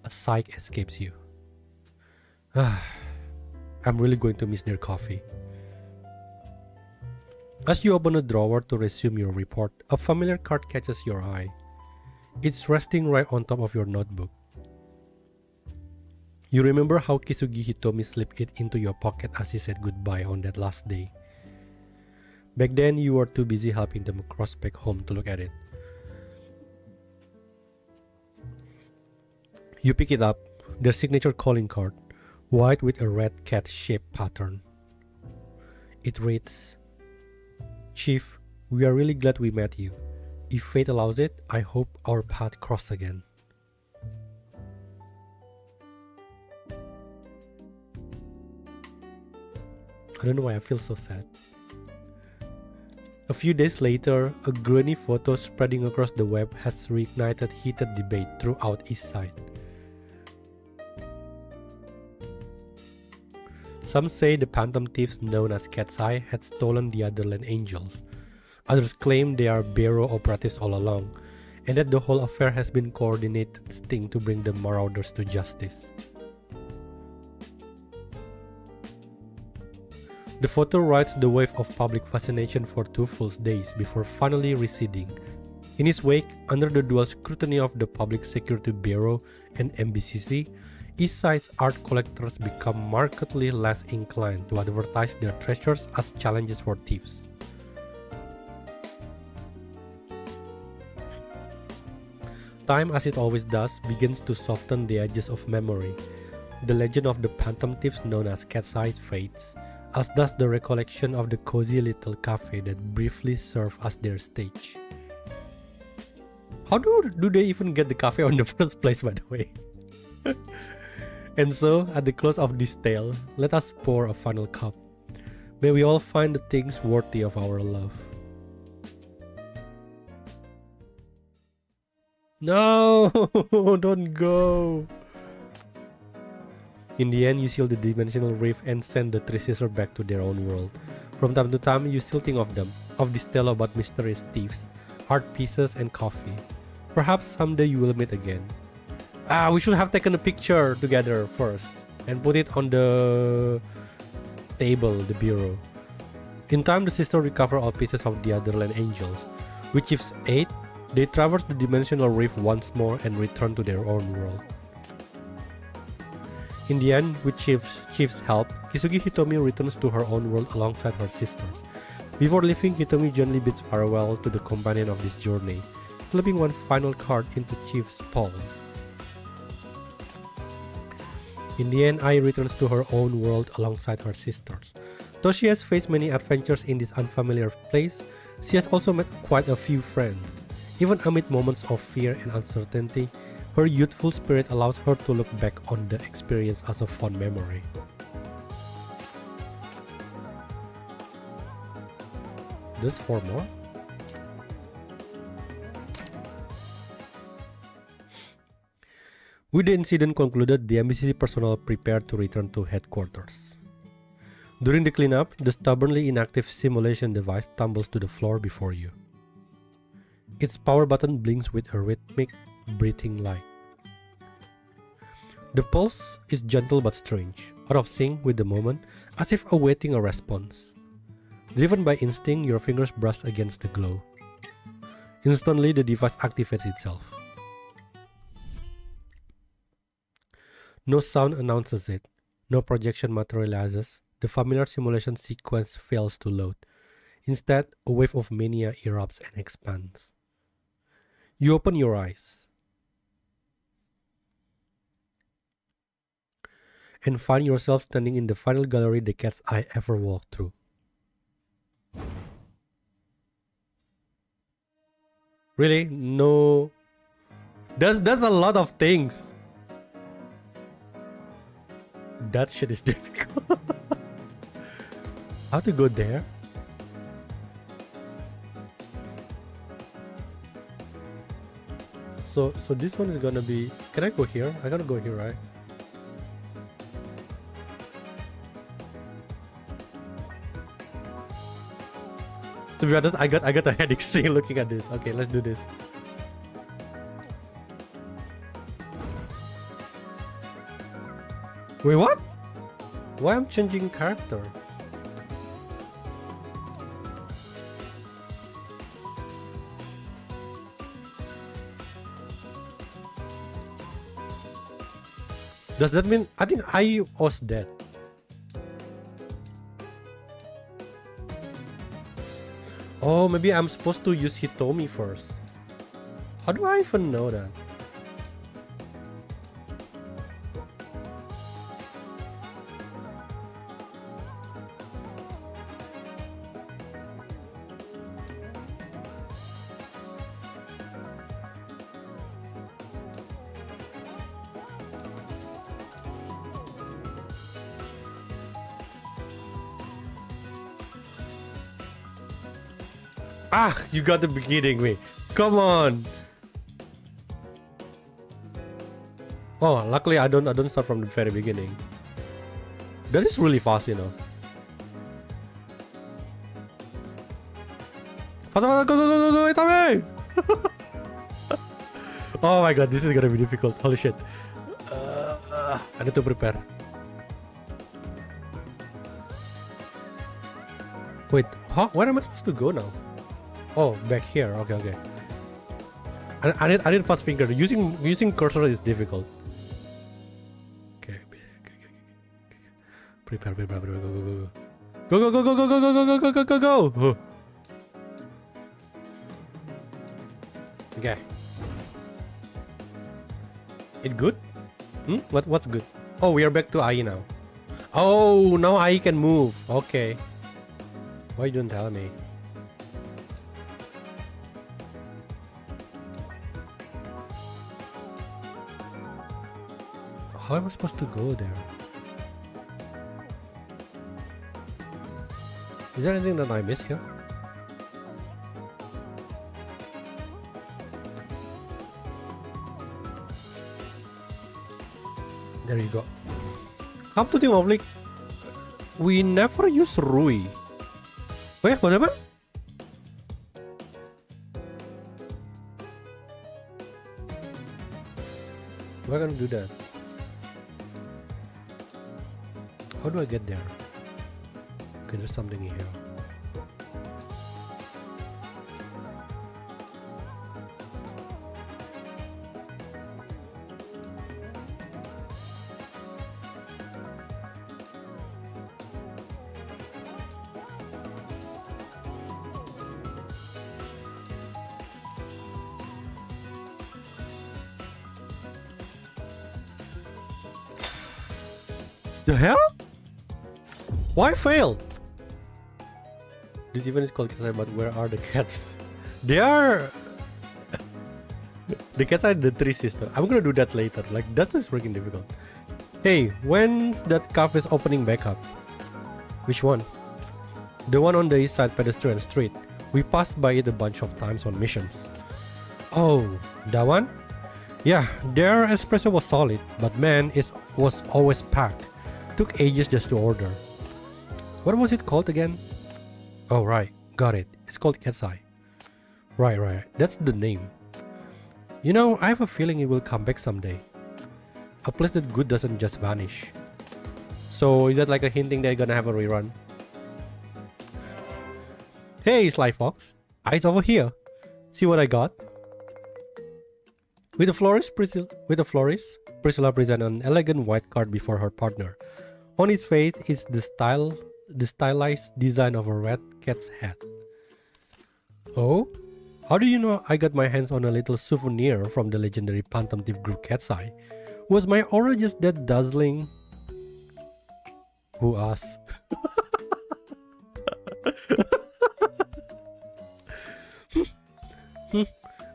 a sigh escapes you. I'm really going to miss their coffee. As you open a drawer to resume your report, a familiar card catches your eye. It's resting right on top of your notebook. You remember how Kisugi Hitomi slipped it into your pocket as he said goodbye on that last day. Back then, you were too busy helping them cross back home to look at it. You pick it up, their signature calling card, white with a red cat-shaped pattern. It reads, "Chief, we are really glad we met you. If fate allows it, I hope our paths cross again." I don't know why I feel so sad. A few days later, a grainy photo spreading across the web has reignited heated debate throughout East Side. Some say the phantom thieves known as Cat's Eye had stolen the Otherland Angels. Others claim they are Bureau operatives all along, and that the whole affair has been coordinated sting to bring the marauders to justice. The photo rides the wave of public fascination for 2 full days before finally receding. In its wake, under the dual scrutiny of the Public Security Bureau and MBCC, East Side's art collectors become markedly less inclined to advertise their treasures as challenges for thieves. Time, as it always does, begins to soften the edges of memory. The legend of the phantom thieves known as Cat's Eye fades, as does the recollection of the cozy little cafe that briefly served as their stage. How do they even get the cafe on the first place, by the way? And so, at the close of this tale, let us pour a final cup. May we all find the things worthy of our love. No! Don't go! In the end, you seal the dimensional rift and send the three sisters back to their own world. From time to time, you still think of them, of this tale about mysterious thieves, art pieces, and coffee. Perhaps someday you will meet again. We should have taken a picture together first and put it on the table, the bureau. In time, the sisters recover all pieces of the Otherland Angels. With Chief's aid, they traverse the dimensional rift once more and return to their own world. In the end, with Chief's help, Kisugi Hitomi returns to her own world alongside her sisters. Before leaving, Hitomi gently bids farewell to the companion of this journey, slipping one final card into Chief's palm. In the end, Ai returns to her own world alongside her sisters. Though she has faced many adventures in this unfamiliar place, she has also met quite a few friends. Even amid moments of fear and uncertainty, her youthful spirit allows her to look back on the experience as a fond memory. There's 4 more? With the incident concluded, the MBCC personnel prepared to return to headquarters. During the cleanup, the stubbornly inactive simulation device tumbles to the floor before you. Its power button blinks with a rhythmic, breathing light. The pulse is gentle but strange, out of sync with the moment, as if awaiting a response. Driven by instinct, your fingers brush against the glow. Instantly, the device activates itself. No sound announces it, no projection materializes, the familiar simulation sequence fails to load. Instead, a wave of mania erupts and expands. You open your eyes and find yourself standing in the final gallery the Cat's Eye ever walked through. Really? No. There's a lot of things. That shit is difficult. How to go there? So this one is gonna be... Can I go here? I gotta go here, right? To be honest, I got a headache seeing looking at this. Okay, let's do this. Wait, what? Why I'm changing character? Does that mean I think I was dead? Oh, maybe I'm supposed to use Hitomi first. How do I even know that? Ah, you got the beginning, me. Come on. Oh, luckily I don't start from the very beginning. That is really fast, you know. Fast, go, Itami! Oh my god, this is gonna be difficult. Holy shit. I need to prepare. Wait, huh? Where am I supposed to go now? Oh, back here. Okay. I need fast finger. Using cursor is difficult. Okay. Prepare. Go. Okay. It good? What's good? Oh, we are back to Ai now. Oh, now Ai can move. Okay. Why you don't tell me? How am I supposed to go there? Is there anything that I missed here? There you go. Come to think of like, we never use Rui. Wait, what happened? We're gonna do that. How do I get there? Okay, there's something here. The hell? Why fail? This event is called Katsai, but where are the cats? They are... The cats are the tree sister. I'm gonna do that later. Like, that is freaking difficult. Hey, when's that cafe is opening back up? Which one? The one on the east side pedestrian street. We passed by it a bunch of times on missions. Oh, that one? Yeah, their espresso was solid, but man, it was always packed. Took ages just to order. What was it called again? Oh right, got it. It's called Katsai. Right. That's the name. You know, I have a feeling it will come back someday. A place that good doesn't just vanish. So is that like a hinting they're gonna have a rerun? Hey, Sly Fox. Eyes over here. See what I got? With a florist, Priscilla presents an elegant white card before her partner. On its face is the stylized design of a red cat's head. Oh? How do you know I got my hands on a little souvenir from the legendary Phantom Thief group Katsai? Was my aura just that dazzling? Who asked?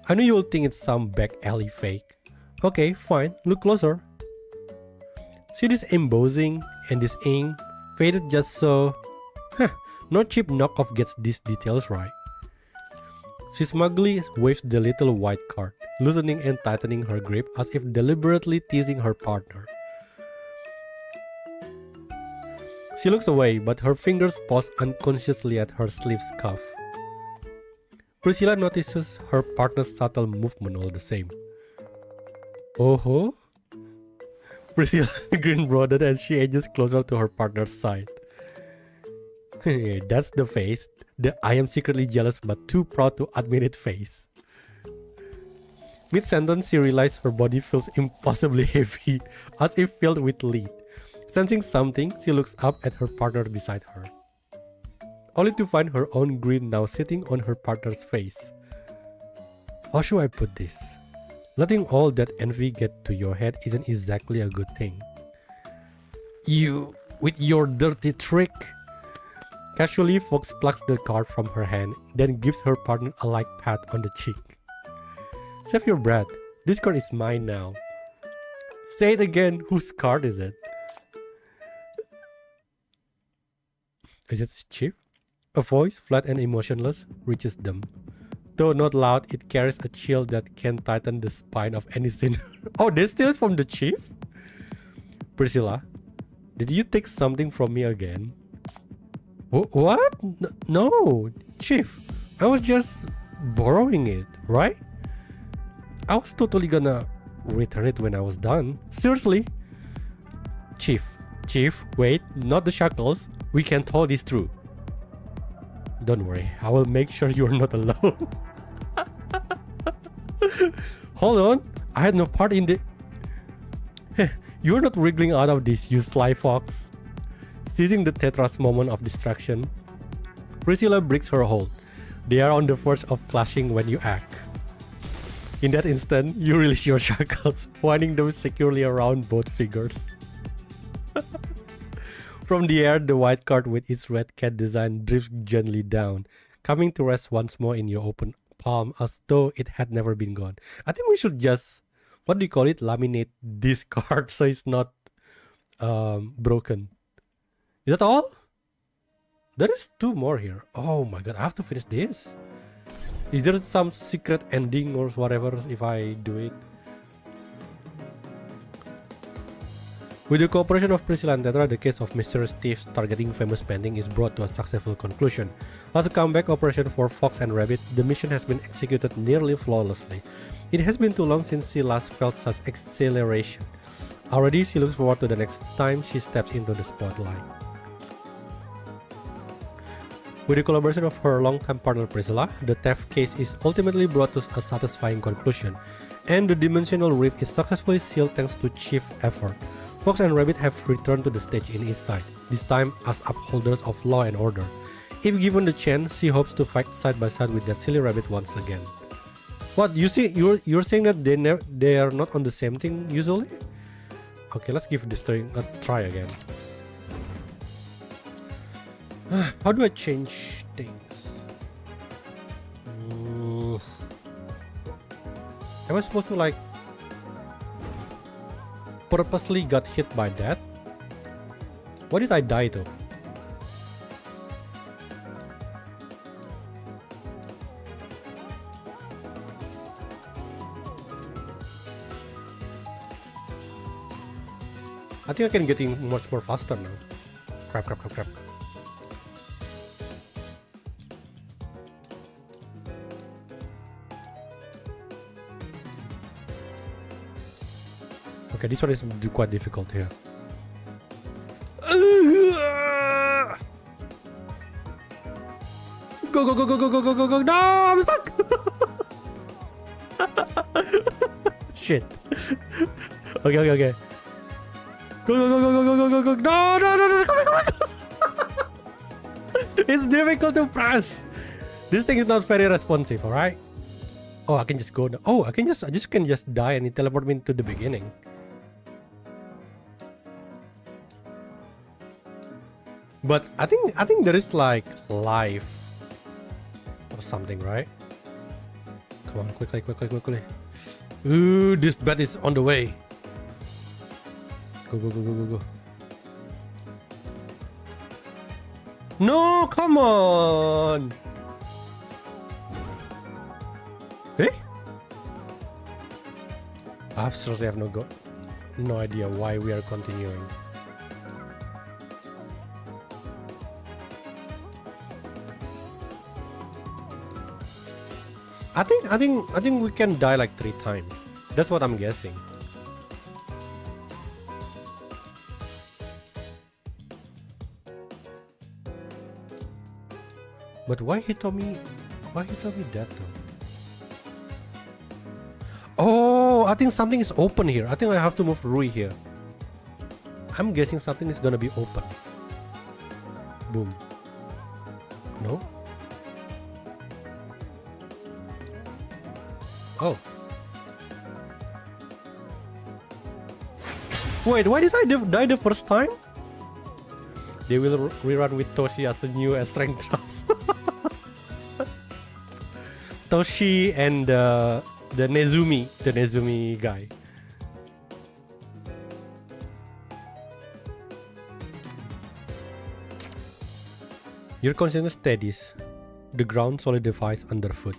I know you'll think it's some back alley fake. Okay, fine, look closer. See this embossing and this ink? Faded just so... no cheap knockoff gets these details right. She smugly waves the little white card, loosening and tightening her grip as if deliberately teasing her partner. She looks away, but her fingers pause unconsciously at her sleeve's cuff. Priscilla notices her partner's subtle movement all the same. Oh-ho? Priscilla grin broadened as she edges closer to her partner's side. That's the face. The I am secretly jealous but too proud to admit it face. Mid-sentence, she realized her body feels impossibly heavy, as if filled with lead. Sensing something, she looks up at her partner beside her, only to find her own grin now sitting on her partner's face. How should I put this? Letting all that envy get to your head isn't exactly a good thing. You, with your dirty trick. Casually, Fox plucks the card from her hand, then gives her partner a light pat on the cheek. Save your breath. This card is mine now. Say it again. Whose card is it? Is it Chief? A voice, flat and emotionless, reaches them. Though not loud, it carries a chill that can tighten the spine of any sinner. Oh, they steal it from the Chief? Priscilla, did you take something from me again? What? No, Chief. I was just borrowing it, right? I was totally gonna return it when I was done. Seriously? Chief, wait, not the shackles. We can tell this through. Don't worry, I will make sure you're not alone. Hold on, I had no part in the... You're not wriggling out of this, you sly fox. Seizing the Tetra's moment of distraction, Priscilla breaks her hold. They are on the verge of clashing when you act. In that instant, you release your shackles, winding them securely around both figures. From the air, the white card with its red cat design drifts gently down, coming to rest once more in your open palm as though it had never been gone. I think we should just, what do you call it, laminate this card so it's not broken. Is that all? There is 2 more here. Oh my god, I have to finish this. Is there some secret ending or whatever if I do it? With the cooperation of Priscilla and Tetra, the case of mysterious thieves targeting famous painting is brought to a successful conclusion. As a comeback operation for Fox and Rabbit, the mission has been executed nearly flawlessly. It has been too long since she last felt such exhilaration. Already, she looks forward to the next time she steps into the spotlight. With the collaboration of her longtime partner Priscilla, the theft case is ultimately brought to a satisfying conclusion, and the dimensional rift is successfully sealed thanks to Chief's effort. Fox and Rabbit have returned to the stage in East Side, this time as upholders of law and order. If given the chance, she hopes to fight side by side with that silly rabbit once again. What, you see, you're saying that they are not on the same thing usually? Okay, let's give this thing a try again. How do I change things? Am I supposed to like purposely got hit by that? What did I die to? I think I can get in much more faster now. Crap. Okay, this one is quite difficult here. Go! No, I'm stuck! Shit. Okay. Go! No! Come on! It's difficult to press. This thing is not very responsive, alright? Oh, I can just go now. Oh, I just can just die and it teleport me to the beginning. But I think there is like life or something, right? Come on, quickly. Ooh, this bat is on the way. Go. No, come on. Hey? I absolutely have no idea why we are continuing. I think we can die like 3 times. That's what I'm guessing. But why he told me that though? I think something is open here. I think I have to move Rui here. I'm guessing something is gonna be open. Boom. No? Oh. Wait, why did I die the first time? They will rerun with Toshi as a new strength trust. Toshi and the Nezumi guy. Your consciousness steadies. The ground solidifies underfoot.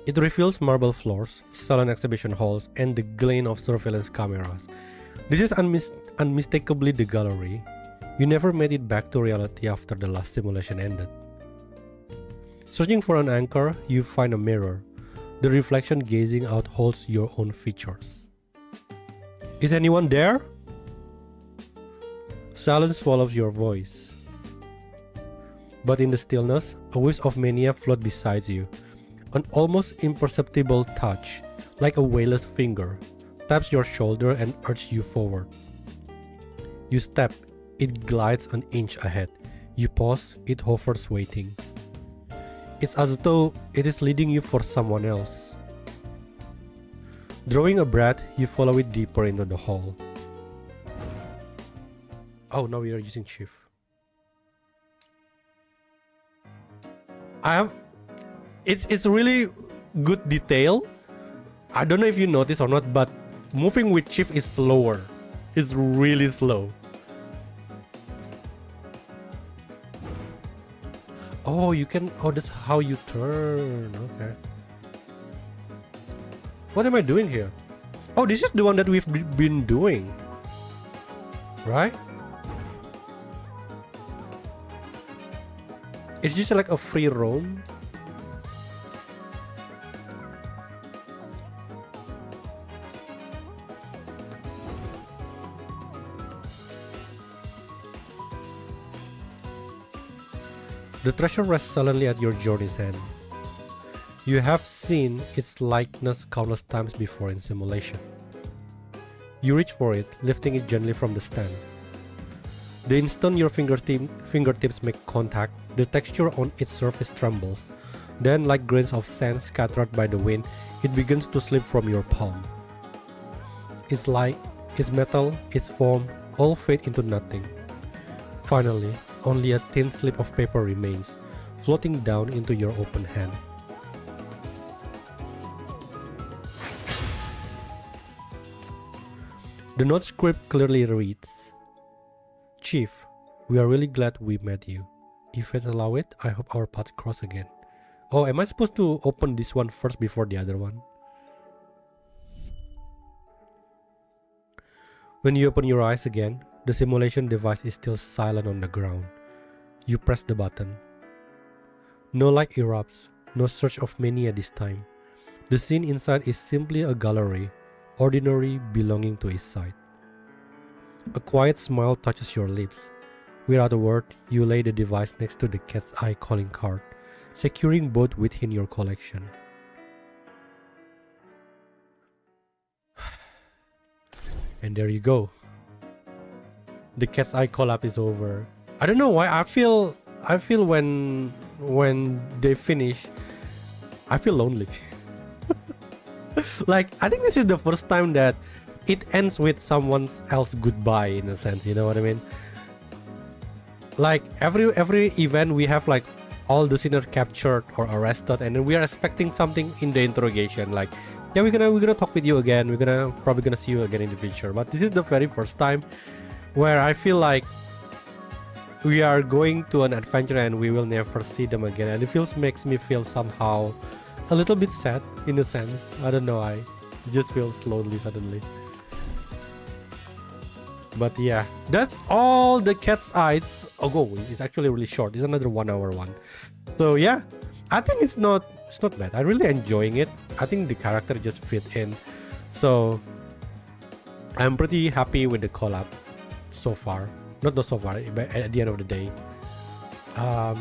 It reveals marble floors, sullen exhibition halls, and the glare of surveillance cameras. This is unmistakably the gallery. You never made it back to reality after the last simulation ended. Searching for an anchor, you find a mirror. The reflection gazing out holds your own features. Is anyone there? Silence swallows your voice. But in the stillness, a wisp of mania floats beside you. An almost imperceptible touch, like a whale's finger, taps your shoulder and urges you forward. You step, it glides an inch ahead. You pause, it hovers waiting. It's as though it is leading you for someone else. Drawing a breath, you follow it deeper into the hall. Oh, now we are using shift. It's really good detail. I don't know if you notice or not, but moving with shift is slower. It's really slow. Oh, you can. Oh, that's how you turn. Okay. What am I doing here? Oh, this is the one that we've been doing. Right? It's just like a free roam. The treasure rests sullenly at your journey's end. You have seen its likeness countless times before in simulation. You reach for it, lifting it gently from the stand. The instant your fingertips make contact, the texture on its surface trembles. Then, like grains of sand scattered by the wind, it begins to slip from your palm. Its light, its metal, its form, all fade into nothing. Finally, only a thin slip of paper remains, floating down into your open hand. The note script clearly reads, Chief, we are really glad we met you. If it allow it, I hope our paths cross again. Oh, am I supposed to open this one first before the other one? When you open your eyes again, the simulation device is still silent on the ground. You press the button. No light erupts, no surge of mania this time. The scene inside is simply a gallery, ordinary, belonging to its site. A quiet smile touches your lips. Without a word, you lay the device next to the cat's eye calling card, securing both within your collection. And there you go. The cat's eye collab is over. I don't know why I feel when they finish, I feel lonely. Like, I think this is the first time that it ends with someone else goodbye, in a sense, you know what I mean? Like every event we have like all the sinners captured or arrested, and then we are expecting something in the interrogation, like, yeah, we're gonna talk with you again, we're probably gonna see you again in the future. But this is the very first time where I feel like we are going to an adventure and we will never see them again, and it makes me feel somehow a little bit sad, in a sense. I don't know, I just feel slowly suddenly. But yeah, that's all the cat's eyes. Oh, it's actually really short. It's another 1 hour one. So yeah, I think it's not bad. I'm really enjoying it. I think the character just fit in. So I'm pretty happy with the collab so far. Not so far, but at the end of the day.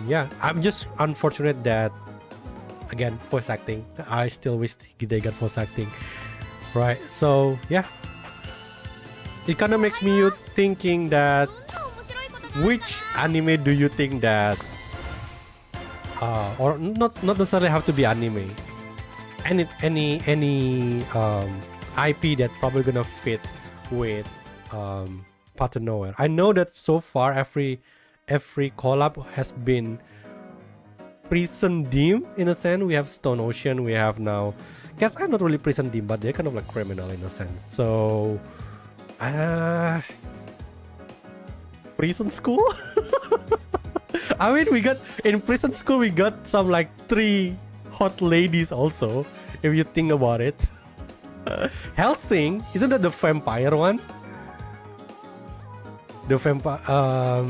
Yeah, I'm just unfortunate that, again, voice acting. I still wish they got voice acting. Right. So yeah, it kind of makes me you thinking that which anime do you think that or not necessarily have to be anime, any IP that probably gonna fit with Path to Nowhere. I know that so far every collab has been prison theme in a sense. We have Stone Ocean, we have now guess I'm not really prison theme, but they're kind of like criminal in a sense. So prison school. I mean, we got in prison school, we got some like 3 hot ladies also, if you think about it. Hellsing, isn't that the vampire one? The vampire,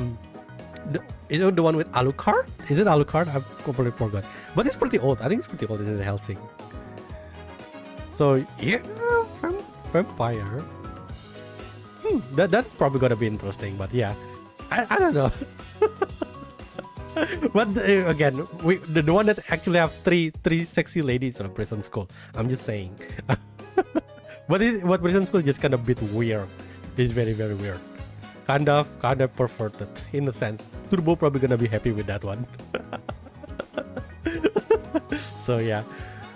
is it the one with Alucard? Is it Alucard? I've completely forgot. But it's pretty old. I think it's pretty old, isn't it, Hellsing? So yeah, vampire. That's probably gonna be interesting. But yeah, I don't know. But again, the one that actually have three sexy ladies in a prison school. I'm just saying. But prison school is just kind of a bit weird. It's very weird. Kind of perverted in a sense. Turbo probably gonna be happy with that one. So yeah,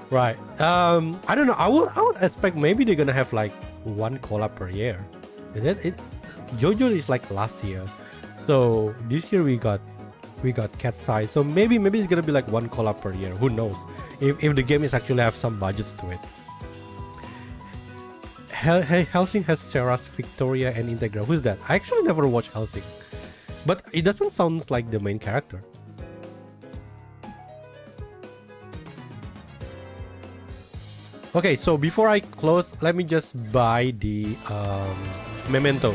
right. I don't know. I would expect maybe they're gonna have like 1 collab per year. JoJo is like last year, so this year we got Cat's Eye. So maybe it's gonna be like 1 collab per year. Who knows? If the game is actually have some budgets to it. Hellsing has Seras, Victoria, and Integra. Who's that? I actually never watched Hellsing, but it doesn't sound like the main character. Okay, so before I close, let me just buy the memento.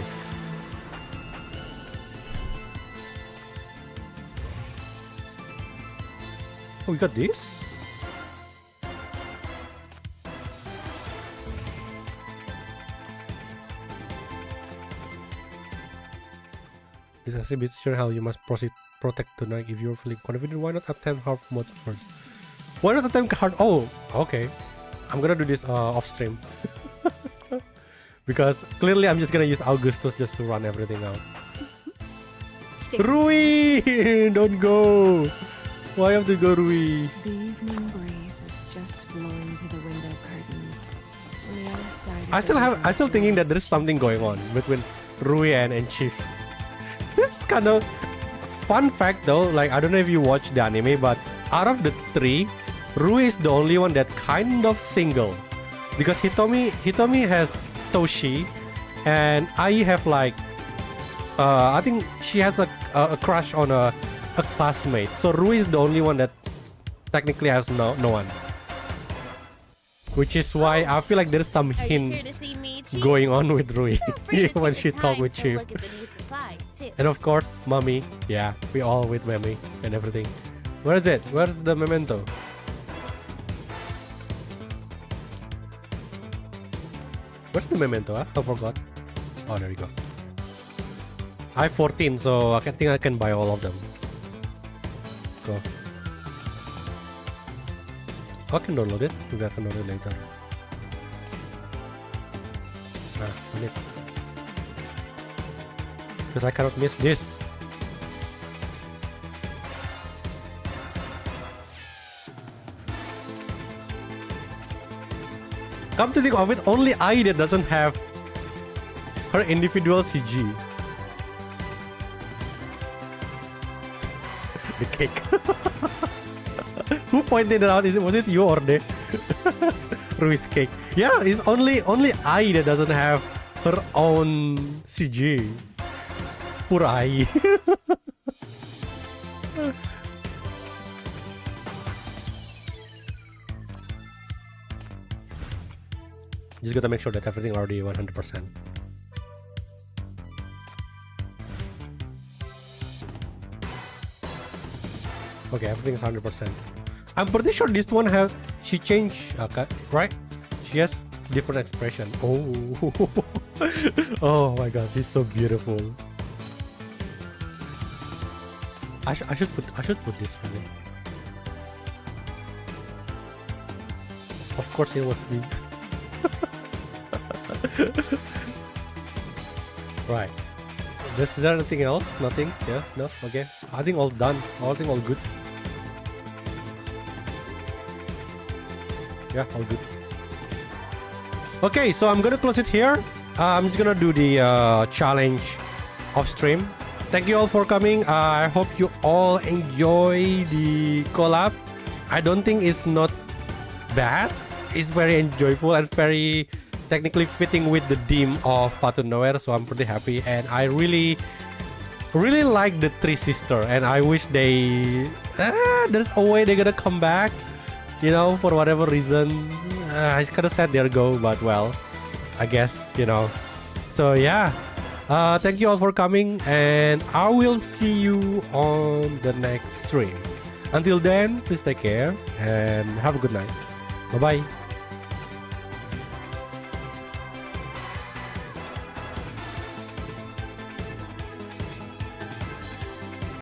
Oh, we got this? This actually be sure how you must proceed protect tonight. If you're feeling confident, why not attempt hard mode first? Why not attempt hard? Oh, okay. I'm gonna do this off stream. Because clearly I'm just gonna use Augustus just to run everything out. Rui! Don't go! Why have to go, Rui? The evening breeze is just blowing through the window curtains. On the other side I still thinking that there's something going on between Rui and Chief. This is kind of fun fact though, like I don't know if you watch the anime, but out of the 3, Rui is the only one that kind of single, because Hitomi has Toshi, and Ai have like I think she has a crush on a classmate. So Rui is the only one that technically has no one, which is why I feel like there's some hint going on with Rui when she talk with Chief. And of course, Mommy. Yeah, we all with Mommy and everything. Where is it? Where's the memento? Where's the memento? I forgot. Oh, there we go. I have 14, so I think I can buy all of them. Go. I can download it. Maybe I can download it later. On it. Because I cannot miss this. Come to think of it, only Ai that doesn't have her individual CG. The cake. Who pointed it out? Was it you or they? Rui's cake. Yeah, it's only Ai that doesn't have her own CG. Poor Ai. Just gotta make sure that everything already 100%. Okay, everything is 100%. I'm pretty sure this one she changed, right? She has different expression. Oh, oh my god, she's so beautiful. I should put this really. Of course it was me. Right. Is there anything else? Nothing? Yeah? No? Okay. I think all done. I think all good. Yeah, all good. Okay, so I'm gonna close it here. I'm just gonna do the challenge off stream. Thank you all for coming. I hope you all enjoy the collab. I don't think it's not bad. It's very enjoyable and very technically fitting with the theme of Path to Nowhere, so I'm pretty happy. And I really like the three sister, and I wish there's a way they're gonna come back, you know, for whatever reason. I kind of sad they're go, but well, I guess, you know. So yeah, thank you all for coming, and I will see you on the next stream. Until then, please take care and have a good night. Bye bye.